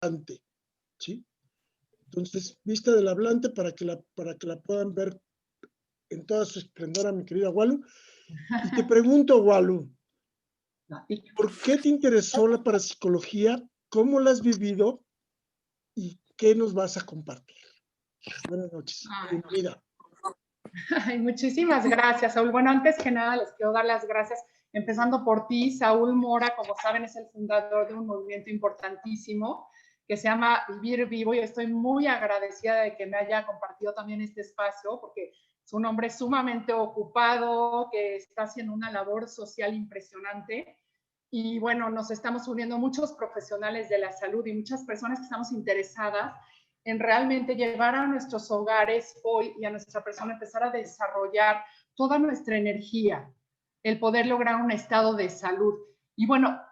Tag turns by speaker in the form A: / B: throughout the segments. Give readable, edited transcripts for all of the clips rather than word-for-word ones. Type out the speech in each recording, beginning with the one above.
A: hablante, ¿sí? Entonces, vista del hablante para que la puedan ver en toda su esplendor a mi querida Walu. Y te pregunto, Walu, ¿por qué te interesó la parapsicología? ¿Cómo la has vivido? ¿Y qué nos vas a compartir? Buenas noches, bienvenida.
B: Ay, muchísimas gracias, Saúl. Bueno, antes que nada les quiero dar las gracias, empezando por ti. Saúl Mora, como saben, es el fundador de un movimiento importantísimo que se llama Vivir Vivo, y estoy muy agradecida de que me haya compartido también este espacio, porque es un hombre sumamente ocupado, que está haciendo una labor social impresionante. Y bueno, nos estamos uniendo muchos profesionales de la salud y muchas personas que estamos interesadas en realmente llevar a nuestros hogares hoy y a nuestra persona empezar a desarrollar toda nuestra energía, el poder lograr un estado de salud. Y bueno,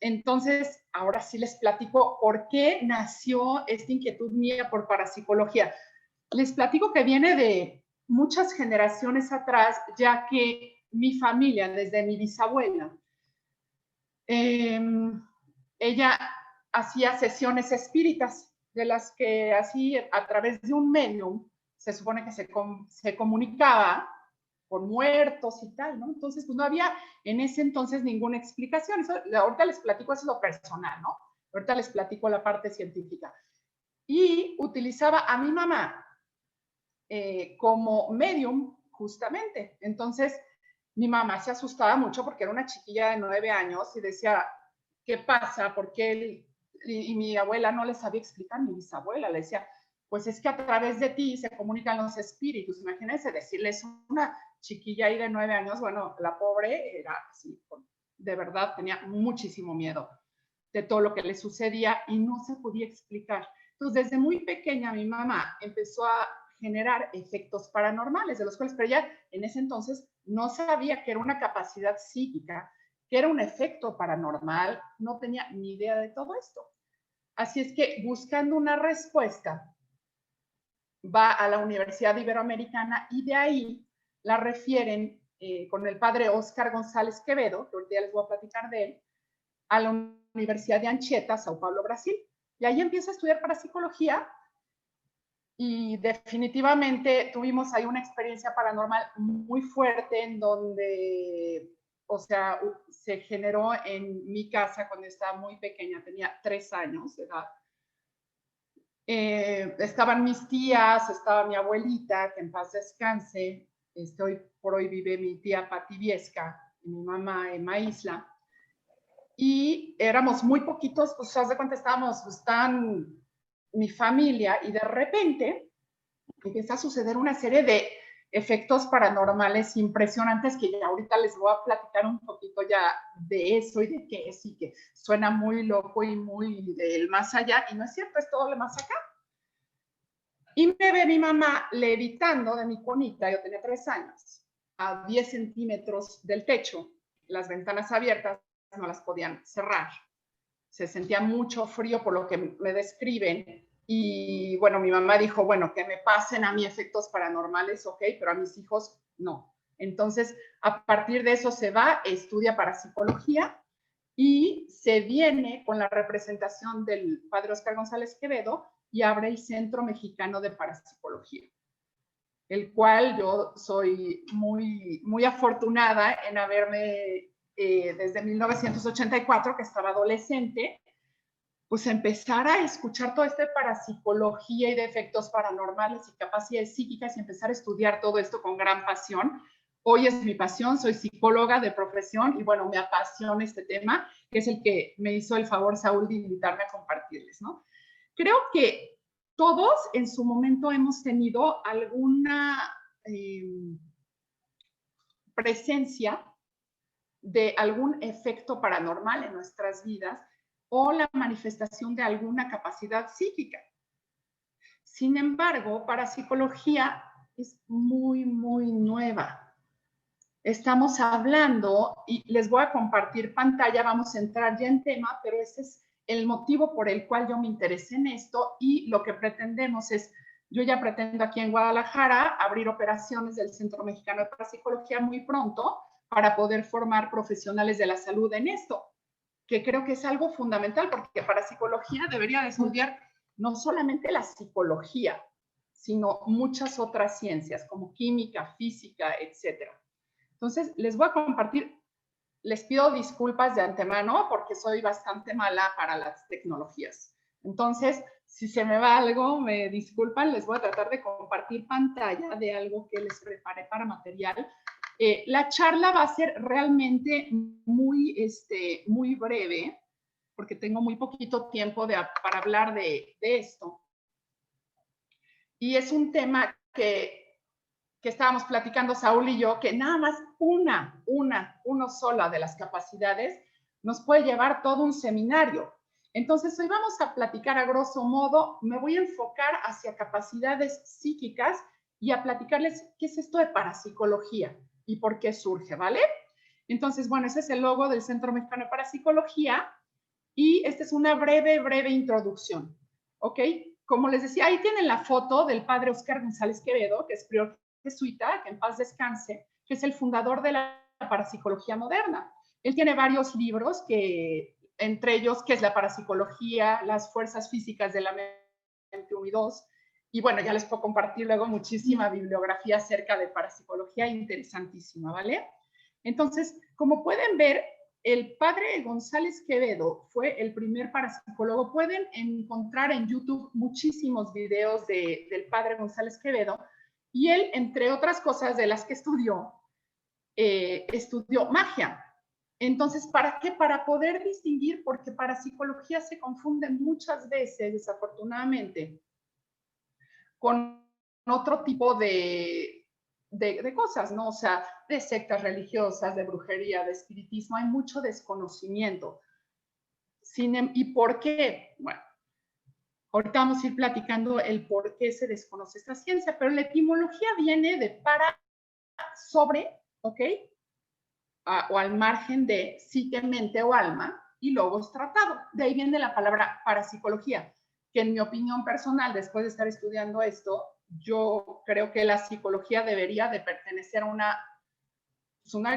B: entonces ahora sí les platico por qué nació esta inquietud mía por parapsicología. Les platico que viene de muchas generaciones atrás, ya que mi familia, desde mi bisabuela, ella hacía sesiones espíritas, de las que así a través de un medium se supone que se comunicaba con muertos y tal, ¿no? Entonces, pues no había en ese entonces ninguna explicación. Eso, ahorita les platico, eso es lo personal, ¿no? Ahorita les platico la parte científica. Y utilizaba a mi mamá como medium, justamente. Entonces, mi mamá se asustaba mucho porque era una chiquilla de 9 años y decía, ¿qué pasa? ¿Por qué él? Y mi abuela no le sabía explicar, mi bisabuela le decía, pues es que a través de ti se comunican los espíritus. Imagínense decirles a una chiquilla ahí de 9 años, bueno, la pobre era así, de verdad tenía muchísimo miedo de todo lo que le sucedía y no se podía explicar. Entonces, desde muy pequeña mi mamá empezó a generar efectos paranormales, de los cuales, pero ella en ese entonces no sabía que era una capacidad psíquica, que era un efecto paranormal, no tenía ni idea de todo esto. Así es que buscando una respuesta, va a la Universidad Iberoamericana y de ahí la refieren con el padre Óscar González Quevedo, que ahorita ya les voy a platicar de él, a la Universidad de Anchieta, Sao Paulo, Brasil. Y ahí empieza a estudiar parapsicología y definitivamente tuvimos ahí una experiencia paranormal muy fuerte en donde, o sea, se generó en mi casa cuando estaba muy pequeña, tenía 3 años de edad. Estaban mis tías, estaba mi abuelita, que en paz descanse, hoy por hoy vive mi tía Pati Viesca y mi mamá Emma Isla. Y éramos muy poquitos, pues haz de cuenta estábamos, pues, estaban mi familia y de repente empieza a suceder una serie de efectos paranormales impresionantes que ya ahorita les voy a platicar un poquito ya de eso y de qué es y que suena muy loco y muy del más allá y no es cierto, es todo lo más acá. Y me ve mi mamá levitando de mi conita, yo tenía 3 años, a 10 centímetros del techo, las ventanas abiertas no las podían cerrar. Se sentía mucho frío por lo que me describen. Y bueno, mi mamá dijo, bueno, que me pasen a mí efectos paranormales, ok, pero a mis hijos no. Entonces, a partir de eso se va, estudia parapsicología y se viene con la representación del padre Óscar González Quevedo y abre el Centro Mexicano de Parapsicología, el cual yo soy muy, muy afortunada en haberme, desde 1984, que estaba adolescente, pues empezar a escuchar todo esto de parapsicología y de efectos paranormales y capacidades psíquicas y empezar a estudiar todo esto con gran pasión. Hoy es mi pasión, soy psicóloga de profesión y bueno, me apasiona este tema, que es el que me hizo el favor, Saúl, de invitarme a compartirles, ¿no? Creo que todos en su momento hemos tenido alguna presencia de algún efecto paranormal en nuestras vidas o la manifestación de alguna capacidad psíquica. Sin embargo, parapsicología es muy, muy nueva. Estamos hablando, y les voy a compartir pantalla, vamos a entrar ya en tema, pero ese es el motivo por el cual yo me interesé en esto y lo que pretendemos es, yo ya pretendo aquí en Guadalajara abrir operaciones del Centro Mexicano de Parapsicología muy pronto para poder formar profesionales de la salud en esto. que creo que es algo fundamental, porque para psicología debería de estudiar no solamente la psicología, sino muchas otras ciencias, como química, física, etc. Entonces, les voy a compartir, les pido disculpas de antemano, porque soy bastante mala para las tecnologías. Entonces, si se me va algo, me disculpan, les voy a tratar de compartir pantalla de algo que les preparé para material. La charla va a ser realmente muy breve, porque tengo muy poquito tiempo para hablar de esto. Y es un tema que estábamos platicando Saúl y yo, que nada más uno sola de las capacidades nos puede llevar todo un seminario. Entonces, hoy vamos a platicar a grosso modo, me voy a enfocar hacia capacidades psíquicas y a platicarles qué es esto de parapsicología y por qué surge, ¿vale? Entonces, bueno, ese es el logo del Centro Mexicano de Parapsicología y esta es una breve introducción, ¿ok? Como les decía, ahí tienen la foto del padre Óscar González Quevedo, que es prior jesuita, que en paz descanse, que es el fundador de la parapsicología moderna. Él tiene varios libros, entre ellos, que es la parapsicología, las fuerzas físicas de la mente 1 y 2, y bueno, ya les puedo compartir luego muchísima bibliografía acerca de parapsicología interesantísima, ¿vale? Entonces, como pueden ver, el padre González Quevedo fue el primer parapsicólogo. Pueden encontrar en YouTube muchísimos videos del padre González Quevedo, y él, entre otras cosas de las que estudió magia. Entonces, ¿para qué? Para poder distinguir, porque parapsicología se confunde muchas veces, desafortunadamente, con otro tipo de cosas, ¿no? O sea, de sectas religiosas, de brujería, de espiritismo, hay mucho desconocimiento. ¿Y por qué? Bueno, ahorita vamos a ir platicando el por qué se desconoce esta ciencia, pero la etimología viene de para, sobre, ¿ok? O al margen de psique, mente o alma, y logos tratado. De ahí viene la palabra parapsicología, que en mi opinión personal, después de estar estudiando esto, yo creo que la psicología debería de pertenecer a una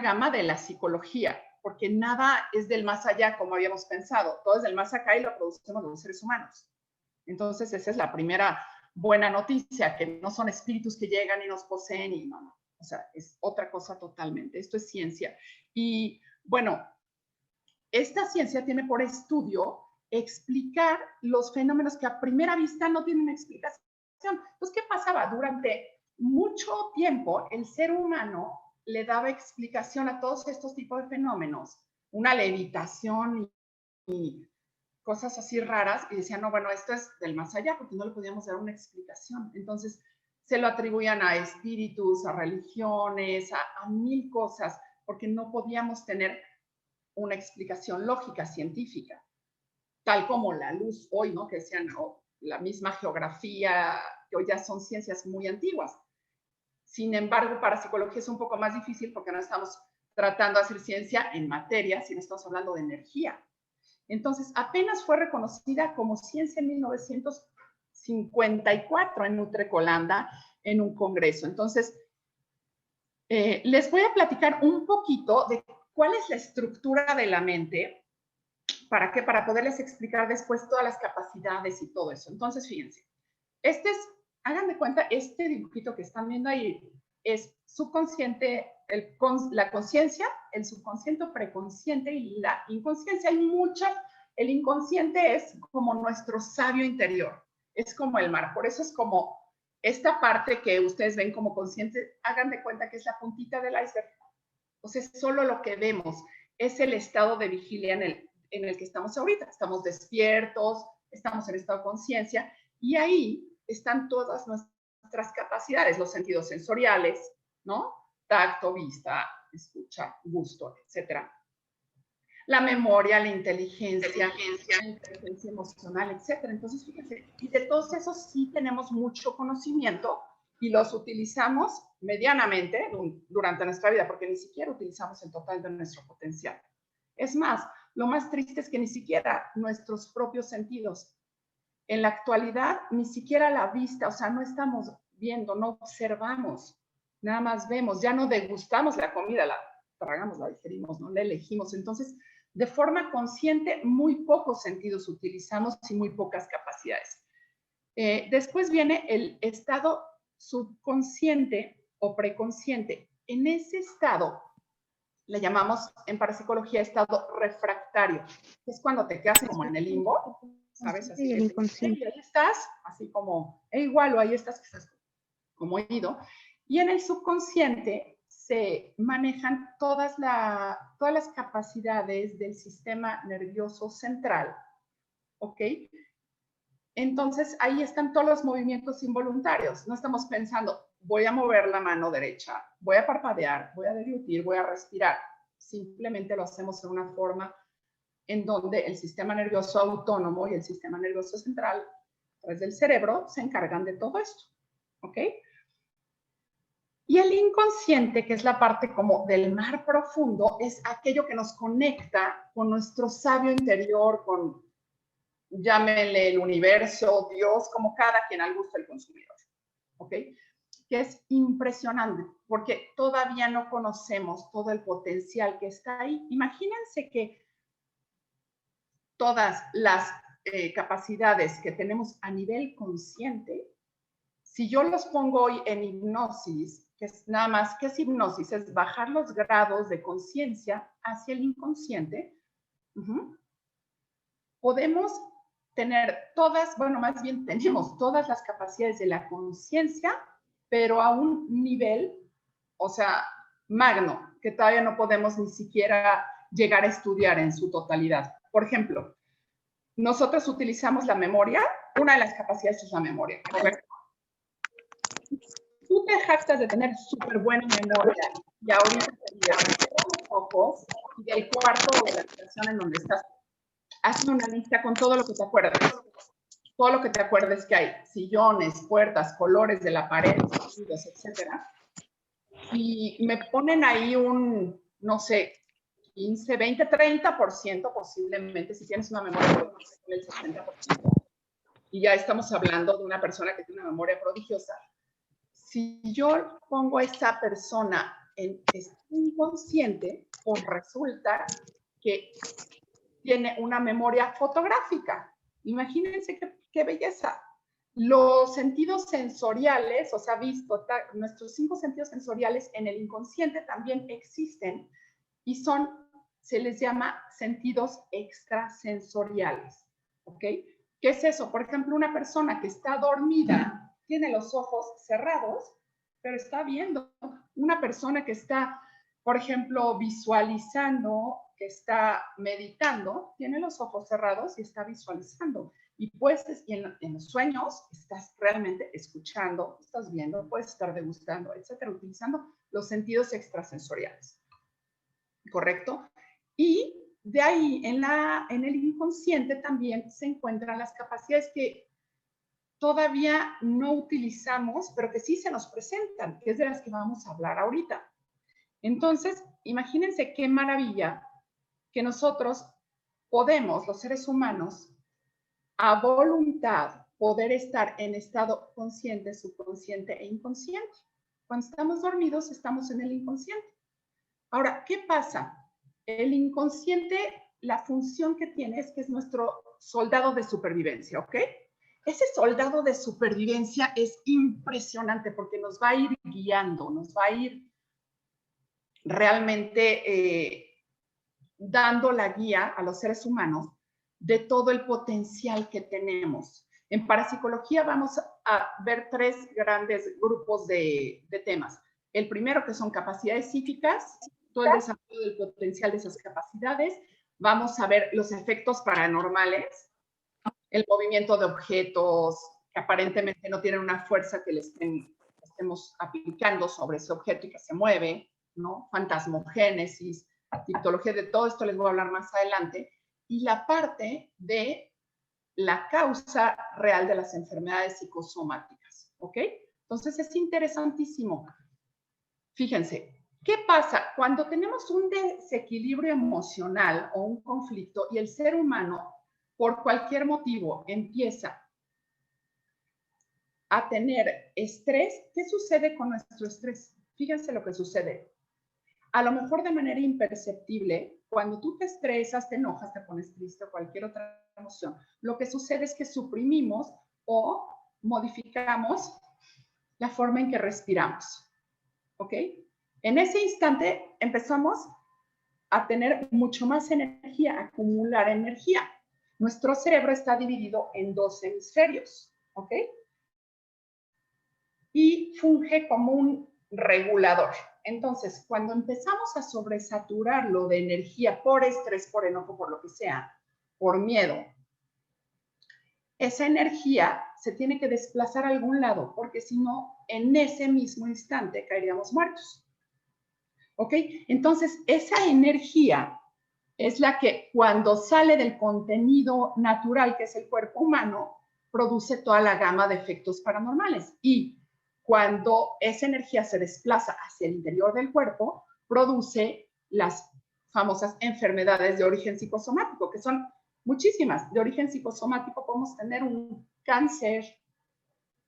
B: gama de la psicología, porque nada es del más allá como habíamos pensado, todo es del más acá y lo producimos los seres humanos. Entonces, esa es la primera buena noticia, que no son espíritus que llegan y nos poseen y no. O sea, es otra cosa totalmente. Esto es ciencia. Y bueno, esta ciencia tiene por estudio explicar los fenómenos que a primera vista no tienen explicación. Entonces, ¿qué pasaba? Durante mucho tiempo, el ser humano le daba explicación a todos estos tipos de fenómenos, una levitación y cosas así raras, y decían, no, bueno, esto es del más allá, porque no le podíamos dar una explicación. Entonces, se lo atribuían a espíritus, a religiones, a mil cosas, porque no podíamos tener una explicación lógica, científica, tal como la luz hoy, ¿no? Que decían, oh, la misma geografía, que hoy ya son ciencias muy antiguas. Sin embargo, para psicología es un poco más difícil porque no estamos tratando de hacer ciencia en materia, sino estamos hablando de energía. Entonces, apenas fue reconocida como ciencia en 1954 en Utrecht, Holanda, en un congreso. Entonces, les voy a platicar un poquito de cuál es la estructura de la mente. ¿Para qué? Para poderles explicar después todas las capacidades y todo eso. Entonces, fíjense, hagan de cuenta, este dibujito que están viendo ahí es subconsciente, la conciencia, el subconsciente, preconsciente y la inconsciencia. Hay muchas. El inconsciente es como nuestro sabio interior, es como el mar. Por eso es como esta parte que ustedes ven como consciente, hagan de cuenta que es la puntita del iceberg. O sea, es solo lo que vemos, es el estado de vigilia en el que estamos ahorita. Estamos despiertos, estamos en estado de conciencia, y ahí están todas nuestras capacidades, los sentidos sensoriales, ¿no? Tacto, vista, escucha, gusto, etc. La memoria, la inteligencia emocional, etc. Entonces, fíjense, y de todos esos sí tenemos mucho conocimiento y los utilizamos medianamente durante nuestra vida, porque ni siquiera utilizamos el total de nuestro potencial. Es más, lo más triste es que ni siquiera nuestros propios sentidos, en la actualidad, ni siquiera la vista, o sea, no estamos viendo, no observamos, nada más vemos, ya no degustamos la comida, la tragamos, la digerimos, no la elegimos. Entonces, De forma consciente, muy pocos sentidos utilizamos y muy pocas capacidades. Después viene el estado subconsciente o preconsciente. En ese estado le llamamos en parapsicología estado refractario, que es cuando te quedas como en el limbo, ¿sabes? Así
C: Sí, el inconsciente.
B: Y ahí estás, así como, igual, o ahí estás, que estás como ido. Y en el subconsciente se manejan todas las capacidades del sistema nervioso central, ¿ok? Entonces, ahí están todos los movimientos involuntarios. No estamos pensando, voy a mover la mano derecha, voy a parpadear, voy a deglutir, voy a respirar. Simplemente lo hacemos en una forma en donde el sistema nervioso autónomo y el sistema nervioso central, a través del cerebro, se encargan de todo esto, ¿ok? Y el inconsciente, que es la parte como del mar profundo, es aquello que nos conecta con nuestro sabio interior, con, llámenle el universo, Dios, como cada quien al gusto del consumidor, ¿ok? Que es impresionante, porque todavía no conocemos todo el potencial que está ahí. Imagínense que todas las capacidades que tenemos a nivel consciente, si yo los pongo hoy en hipnosis, que es nada más, ¿qué es hipnosis? Es bajar los grados de conciencia hacia el inconsciente. Podemos tener todas, bueno, más bien tenemos todas las capacidades de la conciencia, pero a un nivel, o sea, magno, que todavía no podemos ni siquiera llegar a estudiar en su totalidad. Por ejemplo, nosotros utilizamos la memoria, una de las capacidades es la memoria, ¿correcto? Tú te jactas de tener súper buena memoria y ahorita te cierras los ojos y del cuarto de la habitación en donde estás, hazme una lista con todo lo que te acuerdes. Todo lo que te acuerdes que hay, sillones, puertas, colores de la pared, sonidos, etcétera. Y me ponen ahí un, no sé, 15, 20, 30% posiblemente, si tienes una memoria del 60%. Y ya estamos hablando de una persona que tiene una memoria prodigiosa. Si yo pongo a esa persona en estado inconsciente, pues resulta que tiene una memoria fotográfica. Imagínense qué belleza. Los sentidos sensoriales, o sea, visto, nuestros 5 sentidos sensoriales en el inconsciente también existen y son, se les llama sentidos extrasensoriales, ¿ok? ¿Qué es eso? Por ejemplo, una persona que está dormida, tiene los ojos cerrados, pero está viendo. Una persona que está, por ejemplo, visualizando, que está meditando, tiene los ojos cerrados y está visualizando. Y pues en los sueños estás realmente escuchando, estás viendo, puedes estar degustando, etcétera, utilizando los sentidos extrasensoriales. ¿Correcto? Y de ahí, en el inconsciente también se encuentran las capacidades que todavía no utilizamos, pero que sí se nos presentan, que es de las que vamos a hablar ahorita. Entonces, imagínense qué maravilla que nosotros podemos, los seres humanos, a voluntad, poder estar en estado consciente, subconsciente e inconsciente. Cuando estamos dormidos, estamos en el inconsciente. Ahora, ¿qué pasa? El inconsciente, la función que tiene es que es nuestro soldado de supervivencia, ¿ok? Ese soldado de supervivencia es impresionante porque nos va a ir guiando, nos va a ir realmente dando la guía a los seres humanos de todo el potencial que tenemos. En parapsicología vamos a ver 3 grandes grupos de temas. El primero, que son capacidades psíquicas, todo el desarrollo del potencial de esas capacidades. Vamos a ver los efectos paranormales, el movimiento de objetos que aparentemente no tienen una fuerza que le estemos aplicando sobre ese objeto y que se mueve, ¿no? Fantasmogénesis, tipología, de todo esto les voy a hablar más adelante. Y la parte de la causa real de las enfermedades psicosomáticas, ¿ok? Entonces es interesantísimo. Fíjense, ¿qué pasa? Cuando tenemos un desequilibrio emocional o un conflicto y el ser humano, por cualquier motivo, empieza a tener estrés, ¿qué sucede con nuestro estrés? Fíjense lo que sucede. A lo mejor de manera imperceptible, cuando tú te estresas, te enojas, te pones triste o cualquier otra emoción, lo que sucede es que suprimimos o modificamos la forma en que respiramos. ¿Ok? En ese instante empezamos a tener mucho más energía, a acumular energía. Nuestro cerebro está dividido en 2 hemisferios. ¿Ok? Y funge como un regulador. Entonces, cuando empezamos a sobresaturarlo de energía por estrés, por enojo, por lo que sea, por miedo, esa energía se tiene que desplazar a algún lado, porque si no, en ese mismo instante caeríamos muertos. ¿Ok? Entonces, esa energía es la que cuando sale del contenido natural, que es el cuerpo humano, produce toda la gama de efectos paranormales. Y cuando esa energía se desplaza hacia el interior del cuerpo, produce las famosas enfermedades de origen psicosomático, que son muchísimas. De origen psicosomático podemos tener un cáncer,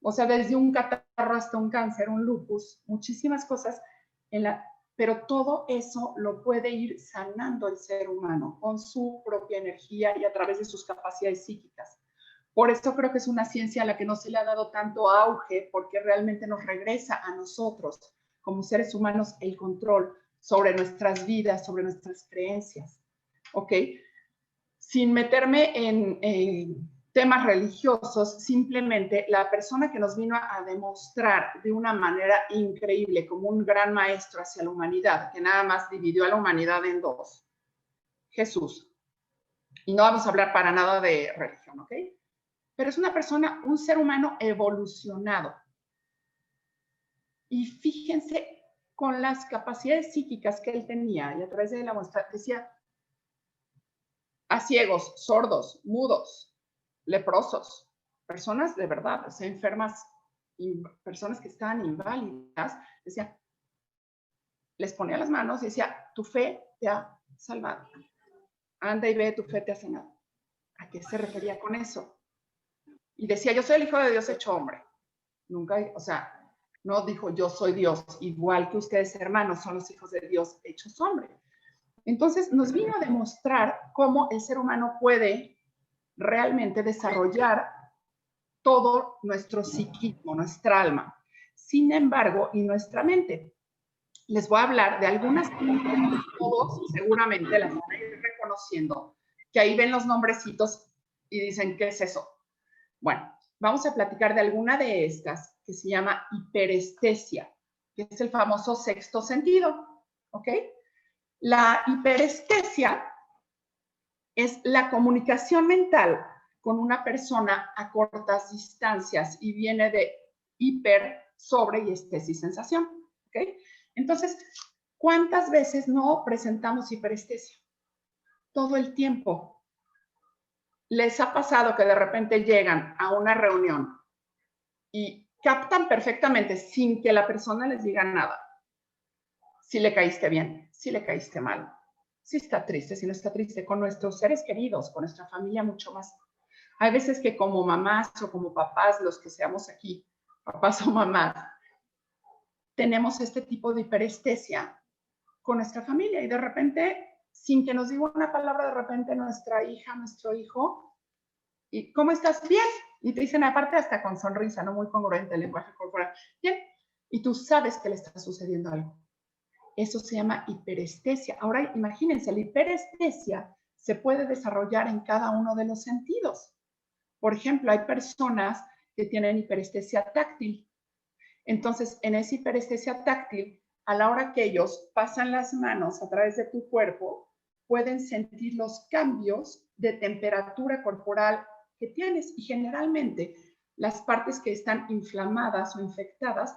B: o sea, desde un catarro hasta un cáncer, un lupus, muchísimas cosas, pero todo eso lo puede ir sanando el ser humano con su propia energía y a través de sus capacidades psíquicas. Por eso creo que es una ciencia a la que no se le ha dado tanto auge, porque realmente nos regresa a nosotros, como seres humanos, el control sobre nuestras vidas, sobre nuestras creencias. ¿Ok? Sin meterme en temas religiosos, simplemente la persona que nos vino a demostrar de una manera increíble, como un gran maestro hacia la humanidad, que nada más dividió a la humanidad en 2, Jesús. Y no vamos a hablar para nada de religión, ¿ok? Pero es una persona, un ser humano evolucionado. Y fíjense con las capacidades psíquicas que él tenía, y a través de la muestra, decía a ciegos, sordos, mudos, leprosos, personas de verdad, o sea, enfermas, personas que estaban inválidas, decía, les ponía las manos y decía, tu fe te ha salvado. Anda y ve, tu fe te ha sanado. ¿A qué se refería con eso? Y decía, yo soy el Hijo de Dios hecho hombre. Nunca, o sea, no dijo, yo soy Dios, igual que ustedes, hermanos, son los hijos de Dios hechos hombre. Entonces, nos vino a demostrar cómo el ser humano puede realmente desarrollar todo nuestro psiquismo, nuestra alma. Sin embargo, y nuestra mente. Les voy a hablar de algunas que todos seguramente las van a ir reconociendo, que ahí ven los nombrecitos y dicen, ¿qué es eso? Bueno, vamos a platicar de alguna de estas que se llama hiperestesia, que es el famoso sexto sentido, ¿ok? La hiperestesia es la comunicación mental con una persona a cortas distancias y viene de hiper, sobre y estesis, sensación, ¿ok? Entonces, ¿cuántas veces no presentamos hiperestesia? Todo el tiempo. ¿Les ha pasado que de repente llegan a una reunión y captan perfectamente sin que la persona les diga nada? Si le caíste bien, si le caíste mal, si está triste, si no está triste, con nuestros seres queridos, con nuestra familia mucho más. Hay veces que como mamás o como papás, los que seamos aquí, papás o mamás, tenemos este tipo de hiperestesia con nuestra familia y de repente, sin que nos diga una palabra, de repente nuestra hija, nuestro hijo, ¿y cómo estás? Bien. Y te dicen aparte hasta con sonrisa, no muy congruente el lenguaje corporal. Bien. Y tú sabes que le está sucediendo algo. Eso se llama hiperestesia. Ahora imagínense, la hiperestesia se puede desarrollar en cada uno de los sentidos. Por ejemplo, hay personas que tienen hiperestesia táctil. Entonces, en esa hiperestesia táctil, a la hora que ellos pasan las manos a través de tu cuerpo, pueden sentir los cambios de temperatura corporal que tienes. Y generalmente, las partes que están inflamadas o infectadas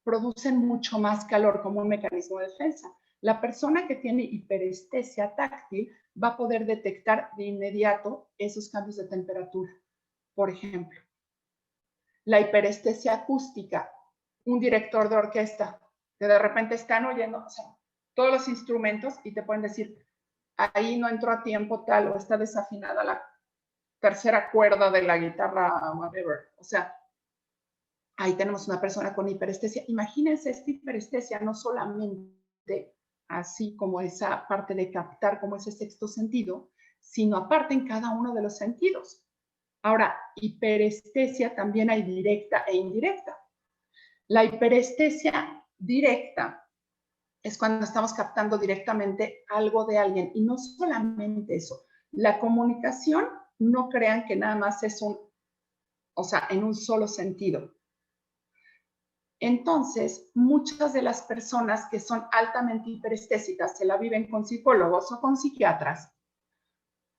B: producen mucho más calor como un mecanismo de defensa. La persona que tiene hiperestesia táctil va a poder detectar de inmediato esos cambios de temperatura. Por ejemplo, la hiperestesia acústica, un director de orquesta, que de repente están oyendo, o sea, todos los instrumentos y te pueden decir, ahí no entró a tiempo tal o está desafinada la tercera cuerda de la guitarra, whatever. O sea, ahí tenemos una persona con hiperestesia. Imagínense esta hiperestesia no solamente así como esa parte de captar como ese sexto sentido, sino aparte en cada uno de los sentidos. Ahora, hiperestesia también hay directa e indirecta. La hiperestesia directa es cuando estamos captando directamente algo de alguien. Y no solamente eso. La comunicación, no crean que nada más es en un solo sentido. Entonces, muchas de las personas que son altamente hiperestésicas se la viven con psicólogos o con psiquiatras,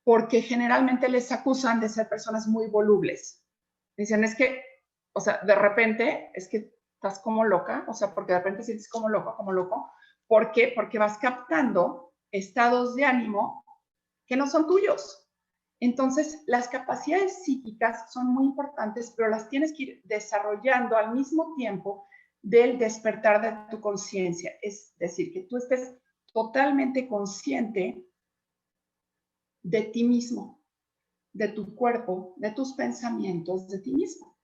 B: porque generalmente les acusan de ser personas muy volubles. Dicen, es que, de repente, es que estás como loca, porque de repente sientes como loco. ¿Por qué? Porque vas captando estados de ánimo que no son tuyos. Entonces, las capacidades psíquicas son muy importantes, pero las tienes que ir desarrollando al mismo tiempo del despertar de tu conciencia. Es decir, que tú estés totalmente consciente de ti mismo, de tu cuerpo, de tus pensamientos, de ti mismo.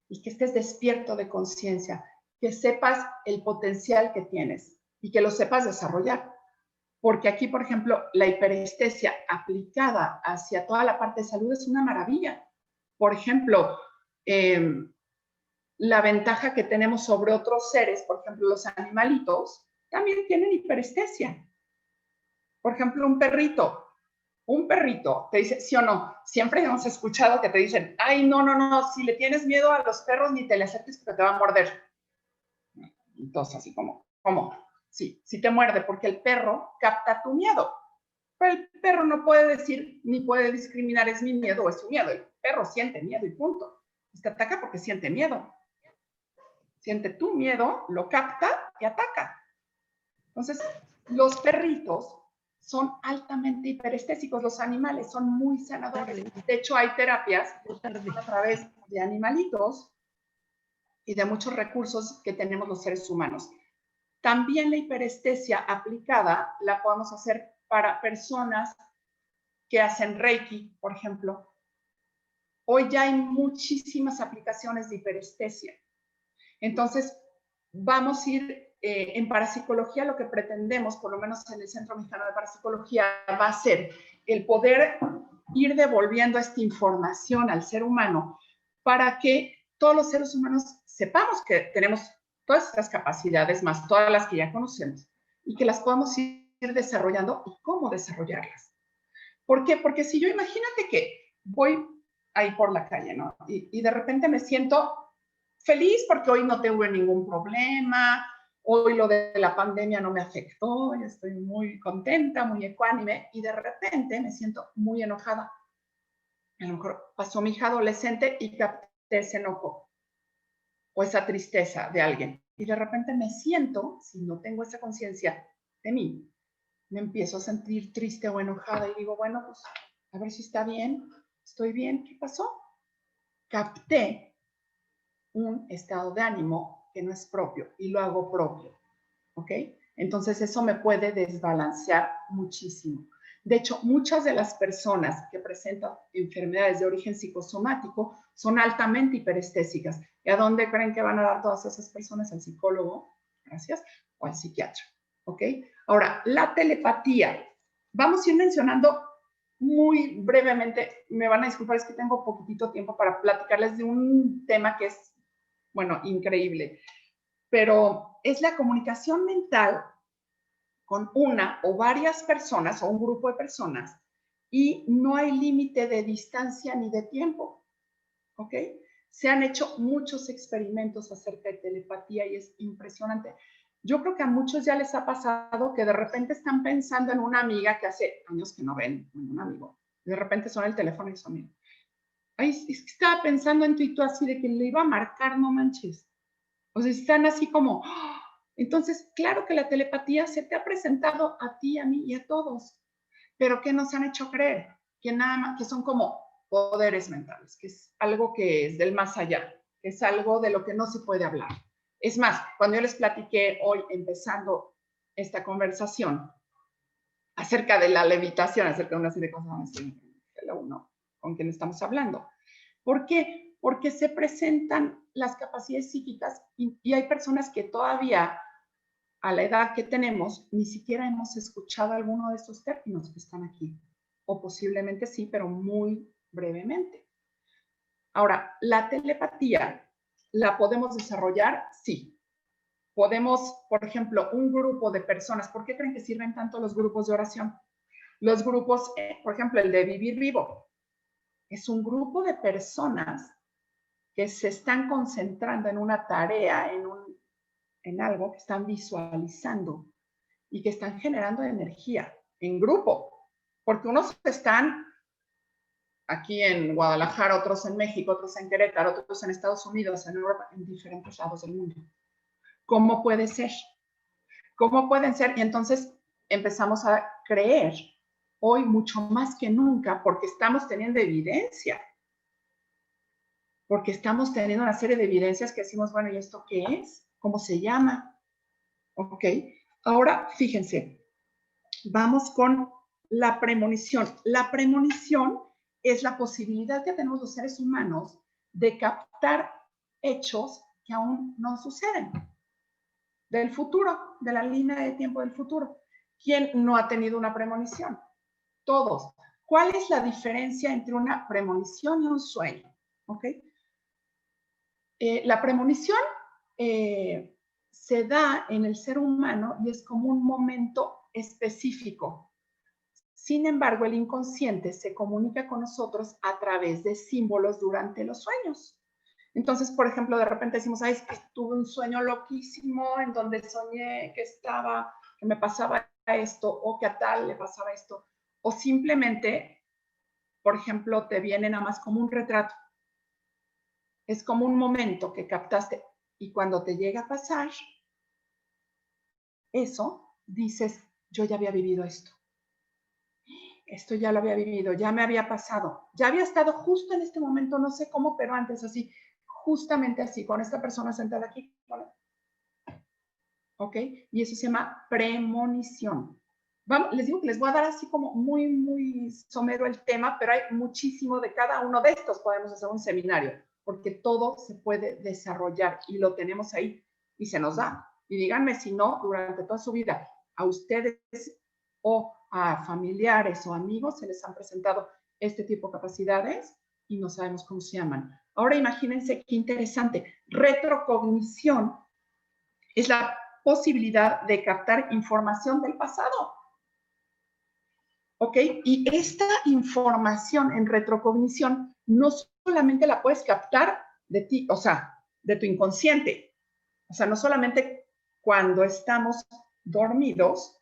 B: Y que estés despierto de conciencia, que sepas el potencial que tienes y que lo sepas desarrollar. Porque aquí, por ejemplo, la hiperestesia aplicada hacia toda la parte de salud es una maravilla. Por ejemplo, la ventaja que tenemos sobre otros seres, por ejemplo, los animalitos, también tienen hiperestesia. Por ejemplo, un perrito te dice, ¿sí o no? Siempre hemos escuchado que te dicen, ay, no, si le tienes miedo a los perros ni te le acerques porque te va a morder. Entonces, así como, ¿cómo? Sí te muerde porque el perro capta tu miedo. Pero el perro no puede decir ni puede discriminar es mi miedo o es su miedo. El perro siente miedo y punto. Te ataca porque siente miedo. Siente tu miedo, lo capta y ataca. Entonces, los perritos son altamente hiperestésicos. Los animales son muy sanadores. De hecho, hay terapias a través de animalitos y de muchos recursos que tenemos los seres humanos. También la hiperestesia aplicada la podemos hacer para personas que hacen Reiki, por ejemplo. Hoy ya hay muchísimas aplicaciones de hiperestesia. Entonces, vamos a ir en parapsicología, lo que pretendemos, por lo menos en el Centro Mexicano de Parapsicología, va a ser el poder ir devolviendo esta información al ser humano para que todos los seres humanos sepamos que tenemos todas estas capacidades, más todas las que ya conocemos, y que las podamos ir desarrollando y cómo desarrollarlas. ¿Por qué? Porque si yo, imagínate que voy ahí por la calle, ¿no? Y de repente me siento feliz porque hoy no tuve ningún problema, hoy lo de la pandemia no me afectó, yo estoy muy contenta, muy ecuánime, y de repente me siento muy enojada. A lo mejor pasó mi hija adolescente y capté ese enojo o esa tristeza de alguien. Y de repente me siento, si no tengo esa conciencia de mí, me empiezo a sentir triste o enojada y digo, bueno, pues a ver si está bien, estoy bien, ¿qué pasó? Capté un estado de ánimo que no es propio y lo hago propio, ¿ok? Entonces eso me puede desbalancear muchísimo. De hecho, muchas de las personas que presentan enfermedades de origen psicosomático son altamente hiperestésicas. ¿Y a dónde creen que van a dar todas esas personas? Al psicólogo, gracias, o al psiquiatra, ¿ok? Ahora, la telepatía. Vamos a ir mencionando muy brevemente, me van a disculpar, es que tengo poquitito tiempo para platicarles de un tema que es, bueno, increíble, pero es la comunicación mental con una o varias personas o un grupo de personas y no hay límite de distancia ni de tiempo, ¿ok? Se han hecho muchos experimentos acerca de telepatía y es impresionante. Yo creo que a muchos ya les ha pasado que de repente están pensando en una amiga que hace años que no ven, un amigo, y de repente suena el teléfono y son, ay, es que estaba pensando en tu y tú así de que le iba a marcar, no manches. O sea, están así como, ¡oh! Entonces, claro que la telepatía se te ha presentado a ti, a mí y a todos, pero ¿qué nos han hecho creer? Que nada más, que son como poderes mentales, que es algo que es del más allá, que es algo de lo que no se puede hablar. Es más, cuando yo les platiqué hoy, empezando esta conversación, acerca de la levitación, acerca de una serie de cosas, ¿no? ¿Con quién estamos hablando? ¿Por qué? Porque se presentan las capacidades psíquicas y hay personas que todavía a la edad que tenemos, ni siquiera hemos escuchado alguno de estos términos que están aquí. O posiblemente sí, pero muy brevemente. Ahora, la telepatía, ¿la podemos desarrollar? Sí. Podemos, por ejemplo, un grupo de personas, ¿por qué creen que sirven tanto los grupos de oración? Los grupos, por ejemplo, el de Vivir Vivo, es un grupo de personas que se están concentrando en una tarea, en algo que están visualizando y que están generando energía en grupo, porque unos están aquí en Guadalajara, otros en México, otros en Querétaro, otros en Estados Unidos, en Europa, en diferentes lados del mundo. ¿Cómo puede ser? ¿Cómo pueden ser? Y entonces empezamos a creer hoy mucho más que nunca porque estamos teniendo evidencia. Porque estamos teniendo una serie de evidencias que decimos, bueno, ¿y esto qué es? ¿Cómo se llama? Ok. Ahora, fíjense, vamos con la premonición. La premonición es la posibilidad que tenemos los seres humanos de captar hechos que aún no suceden. Del futuro, de la línea de tiempo del futuro. ¿Quién no ha tenido una premonición? Todos. ¿Cuál es la diferencia entre una premonición y un sueño? ¿Ok? La premonición se da en el ser humano y es como un momento específico. Sin embargo, el inconsciente se comunica con nosotros a través de símbolos durante los sueños. Entonces, por ejemplo, de repente decimos, ay, es que tuve un sueño loquísimo en donde soñé que me pasaba esto o que a tal le pasaba esto. O simplemente, por ejemplo, te viene nada más como un retrato. Es como un momento que captaste y cuando te llega a pasar eso, dices, yo ya había vivido esto. Esto ya lo había vivido, ya me había pasado, ya había estado justo en este momento, no sé cómo, pero antes así, justamente así, con esta persona sentada aquí. Bueno, ¿ok? Y eso se llama premonición. Vamos, les digo que les voy a dar así como muy somero el tema, pero hay muchísimo de cada uno de estos. Podemos hacer un seminario, porque todo se puede desarrollar y lo tenemos ahí y se nos da. Y díganme si no, durante toda su vida, a ustedes o a familiares o amigos se les han presentado este tipo de capacidades y no sabemos cómo se llaman. Ahora imagínense qué interesante. Retrocognición es la posibilidad de captar información del pasado. ¿Ok? Y esta información en retrocognición no solamente la puedes captar de ti, o sea, de tu inconsciente. O sea, no solamente cuando estamos dormidos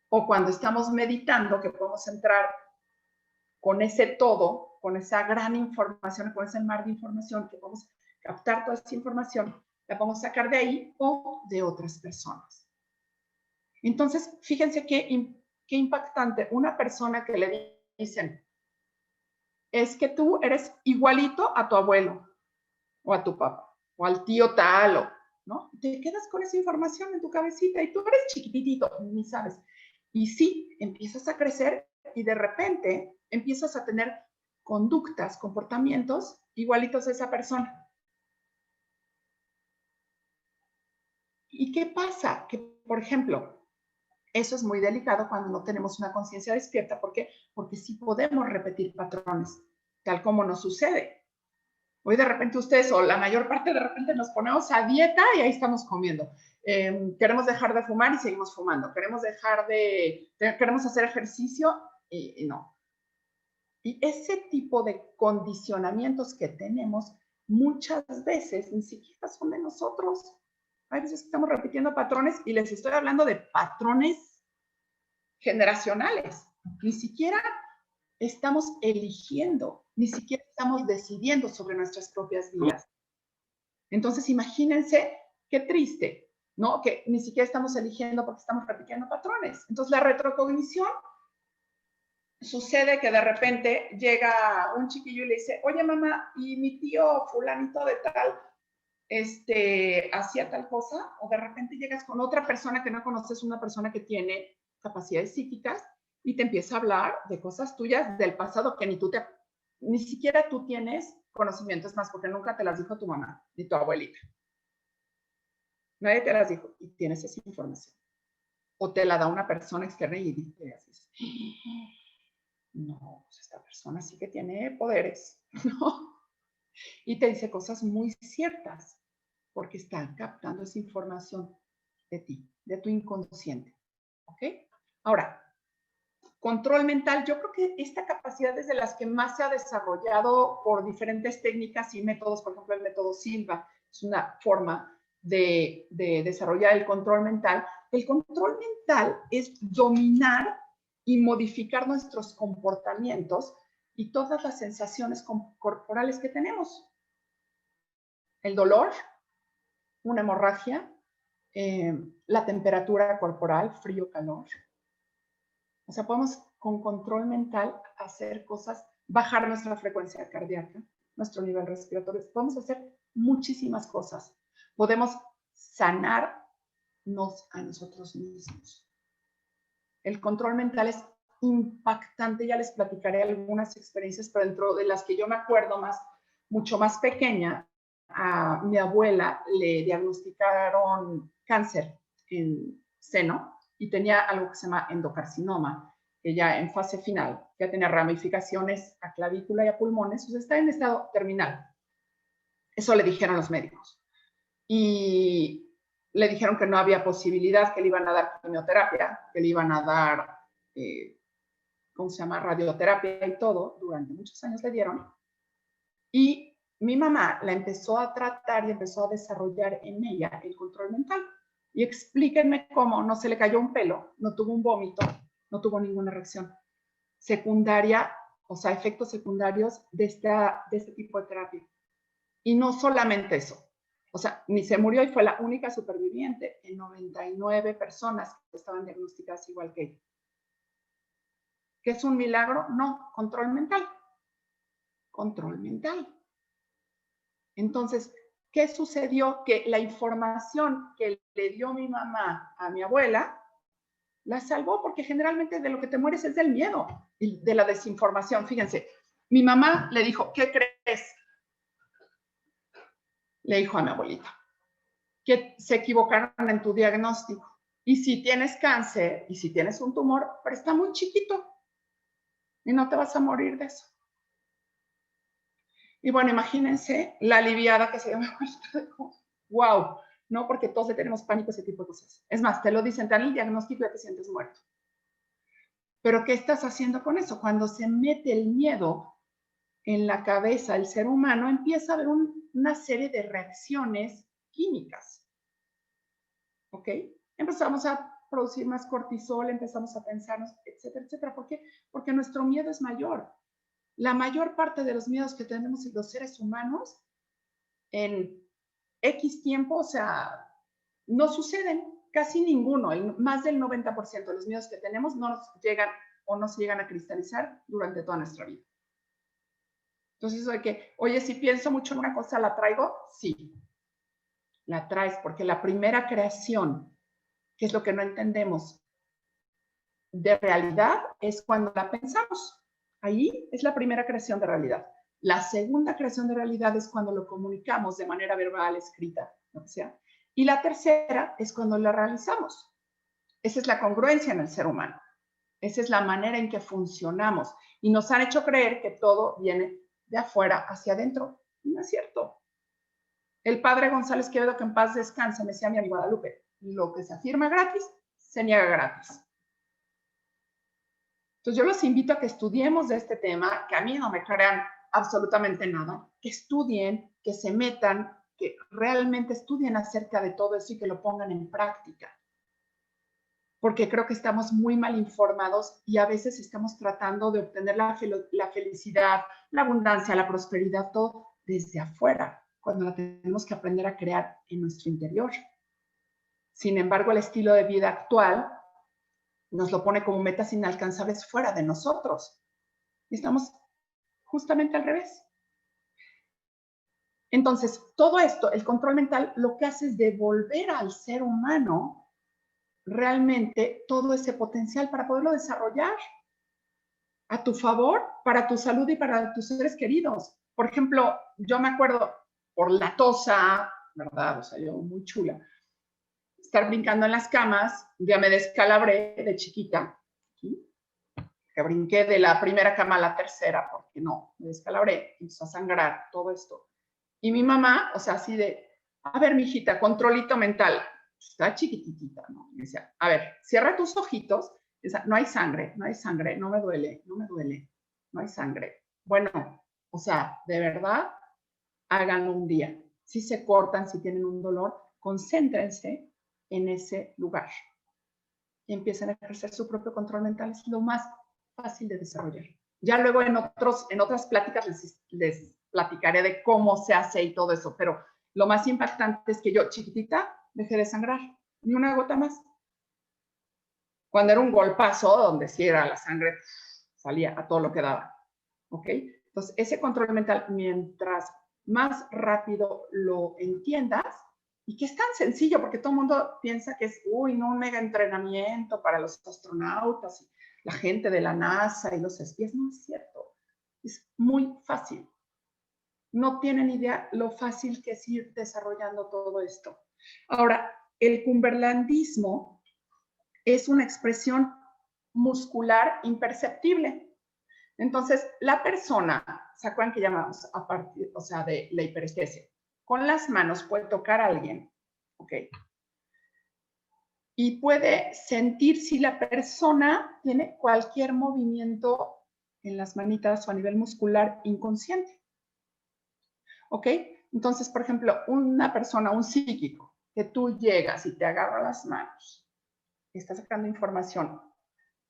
B: o cuando estamos meditando, que podemos entrar con ese todo, con esa gran información, con ese mar de información, que podemos captar toda esa información, la podemos sacar de ahí o de otras personas. Entonces, fíjense qué impactante. Una persona que le dicen, es que tú eres igualito a tu abuelo, o a tu papá, o al tío tal, ¿no? Te quedas con esa información en tu cabecita y tú eres chiquitito, ni sabes. Y sí, empiezas a crecer y de repente empiezas a tener conductas, comportamientos igualitos a esa persona. ¿Y qué pasa? Que, por ejemplo, eso es muy delicado cuando no tenemos una conciencia despierta. ¿Por qué? Porque sí podemos repetir patrones, tal como nos sucede. Hoy de repente ustedes, o la mayor parte de repente nos ponemos a dieta y ahí estamos comiendo. Queremos dejar de fumar y seguimos fumando. Queremos hacer ejercicio y no. Y ese tipo de condicionamientos que tenemos muchas veces ni siquiera son de nosotros. Hay veces que estamos repitiendo patrones y les estoy hablando de patrones generacionales. Ni siquiera estamos eligiendo, ni siquiera estamos decidiendo sobre nuestras propias vidas. Entonces, imagínense qué triste, ¿no? Que ni siquiera estamos eligiendo porque estamos repitiendo patrones. Entonces, la retrocognición sucede que de repente llega un chiquillo y le dice, oye, mamá, ¿y mi tío fulanito de tal hacía tal cosa? O de repente llegas con otra persona que no conoces, una persona que tiene capacidades psíquicas y te empieza a hablar de cosas tuyas del pasado que ni siquiera tú tienes conocimientos más, porque nunca te las dijo tu mamá ni tu abuelita. Nadie te las dijo y tienes esa información. O te la da una persona externa y dices, no, pues esta persona sí que tiene poderes, ¿no? Y te dice cosas muy ciertas, porque está captando esa información de ti, de tu inconsciente, ¿ok? Ahora, control mental, yo creo que esta capacidad es de las que más se ha desarrollado por diferentes técnicas y métodos, por ejemplo, el método Silva es una forma de desarrollar el control mental. El control mental es dominar y modificar nuestros comportamientos y todas las sensaciones corporales que tenemos. El dolor, una hemorragia, la temperatura corporal, frío, calor. O sea, podemos con control mental hacer cosas, bajar nuestra frecuencia cardíaca, nuestro nivel respiratorio. Podemos hacer muchísimas cosas. Podemos sanarnos a nosotros mismos. El control mental es impactante. Ya les platicaré algunas experiencias, pero dentro de las que yo me acuerdo mucho más pequeña, a mi abuela le diagnosticaron cáncer en seno y tenía algo que se llama endocarcinoma, que ya en fase final, ya tenía ramificaciones a clavícula y a pulmones, o sea, está en estado terminal. Eso le dijeron los médicos. Y le dijeron que no había posibilidad, que le iban a dar quimioterapia, que le iban a dar, ¿cómo se llama?, radioterapia y todo, durante muchos años le dieron. Y mi mamá la empezó a tratar y empezó a desarrollar en ella el control mental. Y explíquenme cómo no se le cayó un pelo, no tuvo un vómito, no tuvo ninguna reacción secundaria, o sea, efectos secundarios de este tipo de terapia. Y no solamente eso, o sea, ni se murió y fue la única superviviente en 99 personas que estaban diagnosticadas igual que ella. ¿Qué es un milagro? No, control mental. Control mental. Entonces, ¿qué sucedió? Que la información que le dio mi mamá a mi abuela la salvó, porque generalmente de lo que te mueres es del miedo y de la desinformación. Fíjense, mi mamá le dijo, ¿qué crees? Le dijo a mi abuelita, que se equivocaron en tu diagnóstico. Y si tienes cáncer y si tienes un tumor, pero está muy chiquito y no te vas a morir de eso. Y bueno, imagínense la aliviada que se llama, wow, ¿no? Porque todos le tenemos pánico a ese tipo de cosas. Es más, te lo dicen, te dan el diagnóstico y ya te sientes muerto. Pero ¿qué estás haciendo con eso? Cuando se mete el miedo en la cabeza del ser humano, empieza a haber una serie de reacciones químicas. ¿Ok? Empezamos a producir más cortisol, empezamos a pensarnos, etcétera, etcétera. ¿Por qué? Porque nuestro miedo es mayor. La mayor parte de los miedos que tenemos los seres humanos en X tiempo, o sea, no suceden casi ninguno. Más del 90% de los miedos que tenemos no nos llegan o no se llegan a cristalizar durante toda nuestra vida. Entonces, eso de que, oye, si pienso mucho en una cosa, ¿la traigo? Sí, la traes, porque la primera creación, que es lo que no entendemos, de realidad es cuando la pensamos. Ahí es la primera creación de realidad. La segunda creación de realidad es cuando lo comunicamos de manera verbal, escrita, lo que sea. Y la tercera es cuando la realizamos. Esa es la congruencia en el ser humano. Esa es la manera en que funcionamos. Y nos han hecho creer que todo viene de afuera hacia adentro. Y no es cierto. El padre González Quevedo, que en paz descanse, me decía mi amiga Guadalupe, lo que se afirma gratis, se niega gratis. Entonces yo los invito a que estudiemos de este tema, que a mí no me crean absolutamente nada, que estudien, que se metan, que realmente estudien acerca de todo eso y que lo pongan en práctica. Porque creo que estamos muy mal informados y a veces estamos tratando de obtener la felicidad, la abundancia, la prosperidad, todo desde afuera, cuando la tenemos que aprender a crear en nuestro interior. Sin embargo, el estilo de vida actual nos lo pone como metas inalcanzables fuera de nosotros. Y estamos justamente al revés. Entonces, todo esto, el control mental, lo que hace es devolver al ser humano realmente todo ese potencial para poderlo desarrollar a tu favor, para tu salud y para tus seres queridos. Por ejemplo, yo me acuerdo por la tosa, ¿verdad? O sea, yo muy chula. estar brincando en las camas. Un día me descalabré de chiquita, ¿sí? Que brinqué de la primera cama a la tercera, porque no, me descalabré, empezó a sangrar, todo esto. Y mi mamá, o sea, así de, a ver, mijita, controlito mental, está chiquitita, ¿no? Me decía, a ver, cierra tus ojitos, decía, no hay sangre, no hay sangre, no me duele, no me duele, no hay sangre. Bueno, o sea, de verdad, háganlo un día. Si se cortan, si tienen un dolor, concéntrense en ese lugar y empiecen a ejercer su propio control mental. Es lo más fácil de desarrollar. Ya luego en otras pláticas les platicaré de cómo se hace y todo eso, pero lo más impactante es que yo, chiquitita, dejé de sangrar, ni una gota más. Cuando era un golpazo, donde sí era la sangre, salía a todo lo que daba. ¿Ok? Entonces, ese control mental, mientras más rápido lo entiendas, y que es tan sencillo, porque todo el mundo piensa que es, uy, no, un mega entrenamiento para los astronautas, y la gente de la NASA y los espías. No es cierto. Es muy fácil. No tienen idea lo fácil que es ir desarrollando todo esto. Ahora, el cumberlandismo es una expresión muscular imperceptible. Entonces, la persona, ¿se acuerdan que llamamos a partir, o sea, de la hiperestesia? Con las manos puede tocar a alguien, ¿ok? Y puede sentir si la persona tiene cualquier movimiento en las manitas o a nivel muscular inconsciente, ¿ok? Entonces, por ejemplo, una persona, un psíquico, que tú llegas y te agarra las manos, y está sacando información,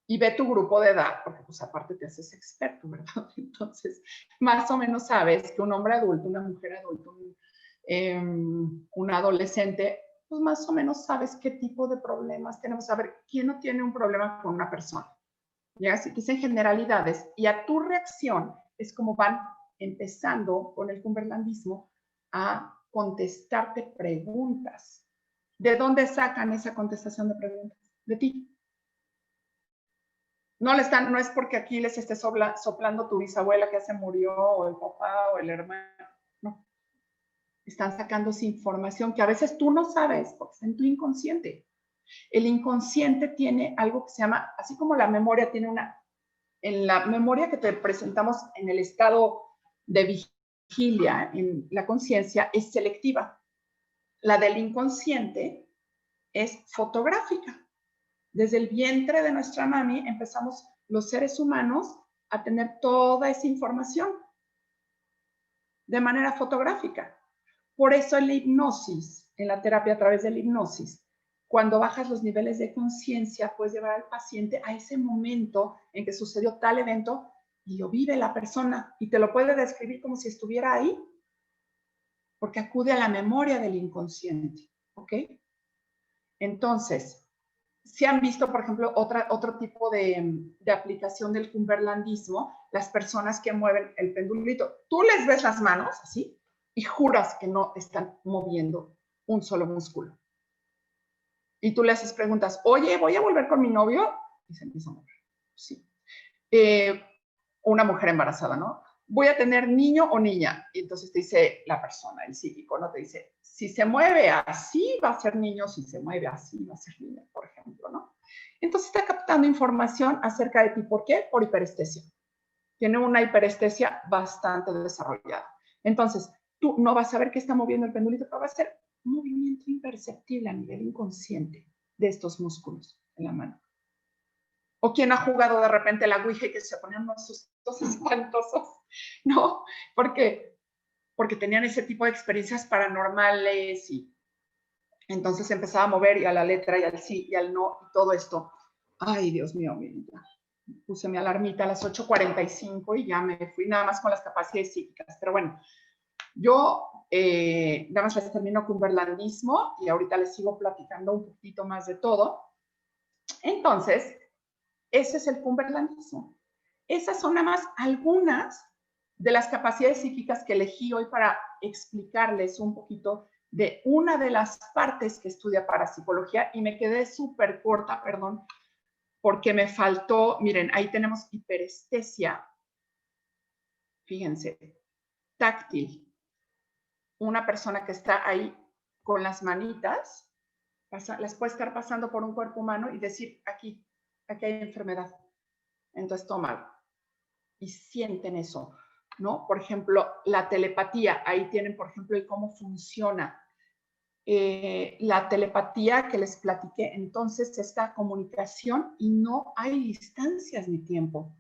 B: y ve tu grupo de edad, porque pues aparte te haces experto, ¿verdad? Entonces, más o menos sabes que un hombre adulto, una mujer adulta, un adolescente, pues más o menos sabes qué tipo de problemas tenemos. A ver, ¿quién no tiene un problema con una persona? Llegas y dicen generalidades, y a tu reacción es como van empezando con el cumberlandismo a contestarte preguntas. ¿De dónde sacan esa contestación de preguntas? De ti. No es porque aquí les esté soplando tu bisabuela que ya se murió, o el papá, o el hermano. No. Están sacando esa información que a veces tú no sabes, porque está en tu inconsciente. El inconsciente tiene algo que se llama, así como la memoria tiene en la memoria que te presentamos en el estado de vigilia, en la conciencia, es selectiva. La del inconsciente es fotográfica. Desde el vientre de nuestra mami empezamos los seres humanos a tener toda esa información de manera fotográfica. Por eso en la hipnosis, en la terapia a través de la hipnosis, cuando bajas los niveles de conciencia, puedes llevar al paciente a ese momento en que sucedió tal evento y lo vive la persona y te lo puede describir como si estuviera ahí, porque acude a la memoria del inconsciente. ¿Ok? Entonces, si han visto, por ejemplo, otro tipo de aplicación del cumberlandismo, las personas que mueven el pendulito, tú les ves las manos así y juras que no están moviendo un solo músculo. Y tú le haces preguntas, oye, ¿voy a volver con mi novio? Y se empieza a mover. Sí. Una mujer embarazada, ¿no? ¿Voy a tener niño o niña? Y entonces te dice la persona, el psíquico, ¿no? Te dice, si se mueve así, va a ser niño, si se mueve así, va a ser niña, por ejemplo, ¿no? Entonces está captando información acerca de ti. ¿Por qué? Por hiperestesia. Tiene una hiperestesia bastante desarrollada. Entonces, tú no vas a ver qué está moviendo el pendulito, pero va a ser un movimiento imperceptible a nivel inconsciente de estos músculos en la mano. O quien ha jugado de repente la Ouija y que se ponían unos sustos espantosos, ¿no? Porque tenían ese tipo de experiencias paranormales y entonces empezaba a mover y a la letra y al sí y al no y todo esto. Ay, Dios mío, mira, puse mi alarmita a las 8:45 y ya me fui nada más con las capacidades psíquicas. Pero bueno, yo nada más les termino cumberlandismo y ahorita les sigo platicando un poquito más de todo. Entonces, ese es el cumberlandismo. Esas son nada más algunas de las capacidades psíquicas que elegí hoy para explicarles un poquito de una de las partes que estudia parapsicología y me quedé súper corta, perdón, porque me faltó, miren, ahí tenemos hiperestesia, fíjense, táctil, una persona que está ahí con las manitas les puede estar pasando por un cuerpo humano y decir, aquí hay enfermedad, entonces tómalo. Y sienten eso, ¿no? Por ejemplo, la telepatía, ahí tienen, por ejemplo, el cómo funciona. La telepatía que les platiqué, entonces, esta comunicación y no hay distancias ni tiempo.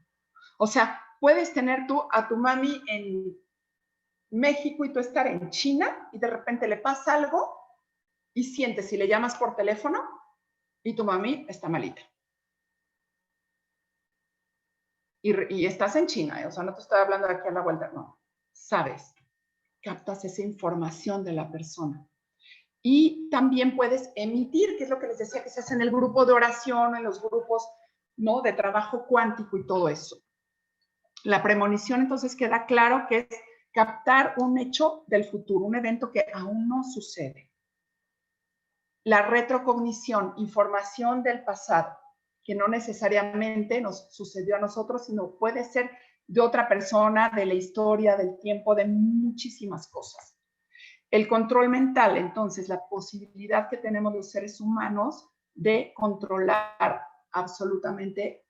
B: O sea, puedes tener tú a tu mami en México y tú estar en China y de repente le pasa algo y sientes y le llamas por teléfono y tu mami está malita. Y estás en China, o sea, no te estoy hablando de aquí a la vuelta, no. Sabes, captas esa información de la persona. Y también puedes emitir, que es lo que les decía que se hace en el grupo de oración, en los grupos, ¿no?, de trabajo cuántico y todo eso. La premonición, entonces, queda claro que es captar un hecho del futuro, un evento que aún no sucede. La retrocognición, información del pasado, que no necesariamente nos sucedió a nosotros, sino puede ser de otra persona, de la historia, del tiempo, de muchísimas cosas. El control mental, entonces, la posibilidad que tenemos los seres humanos de controlar absolutamente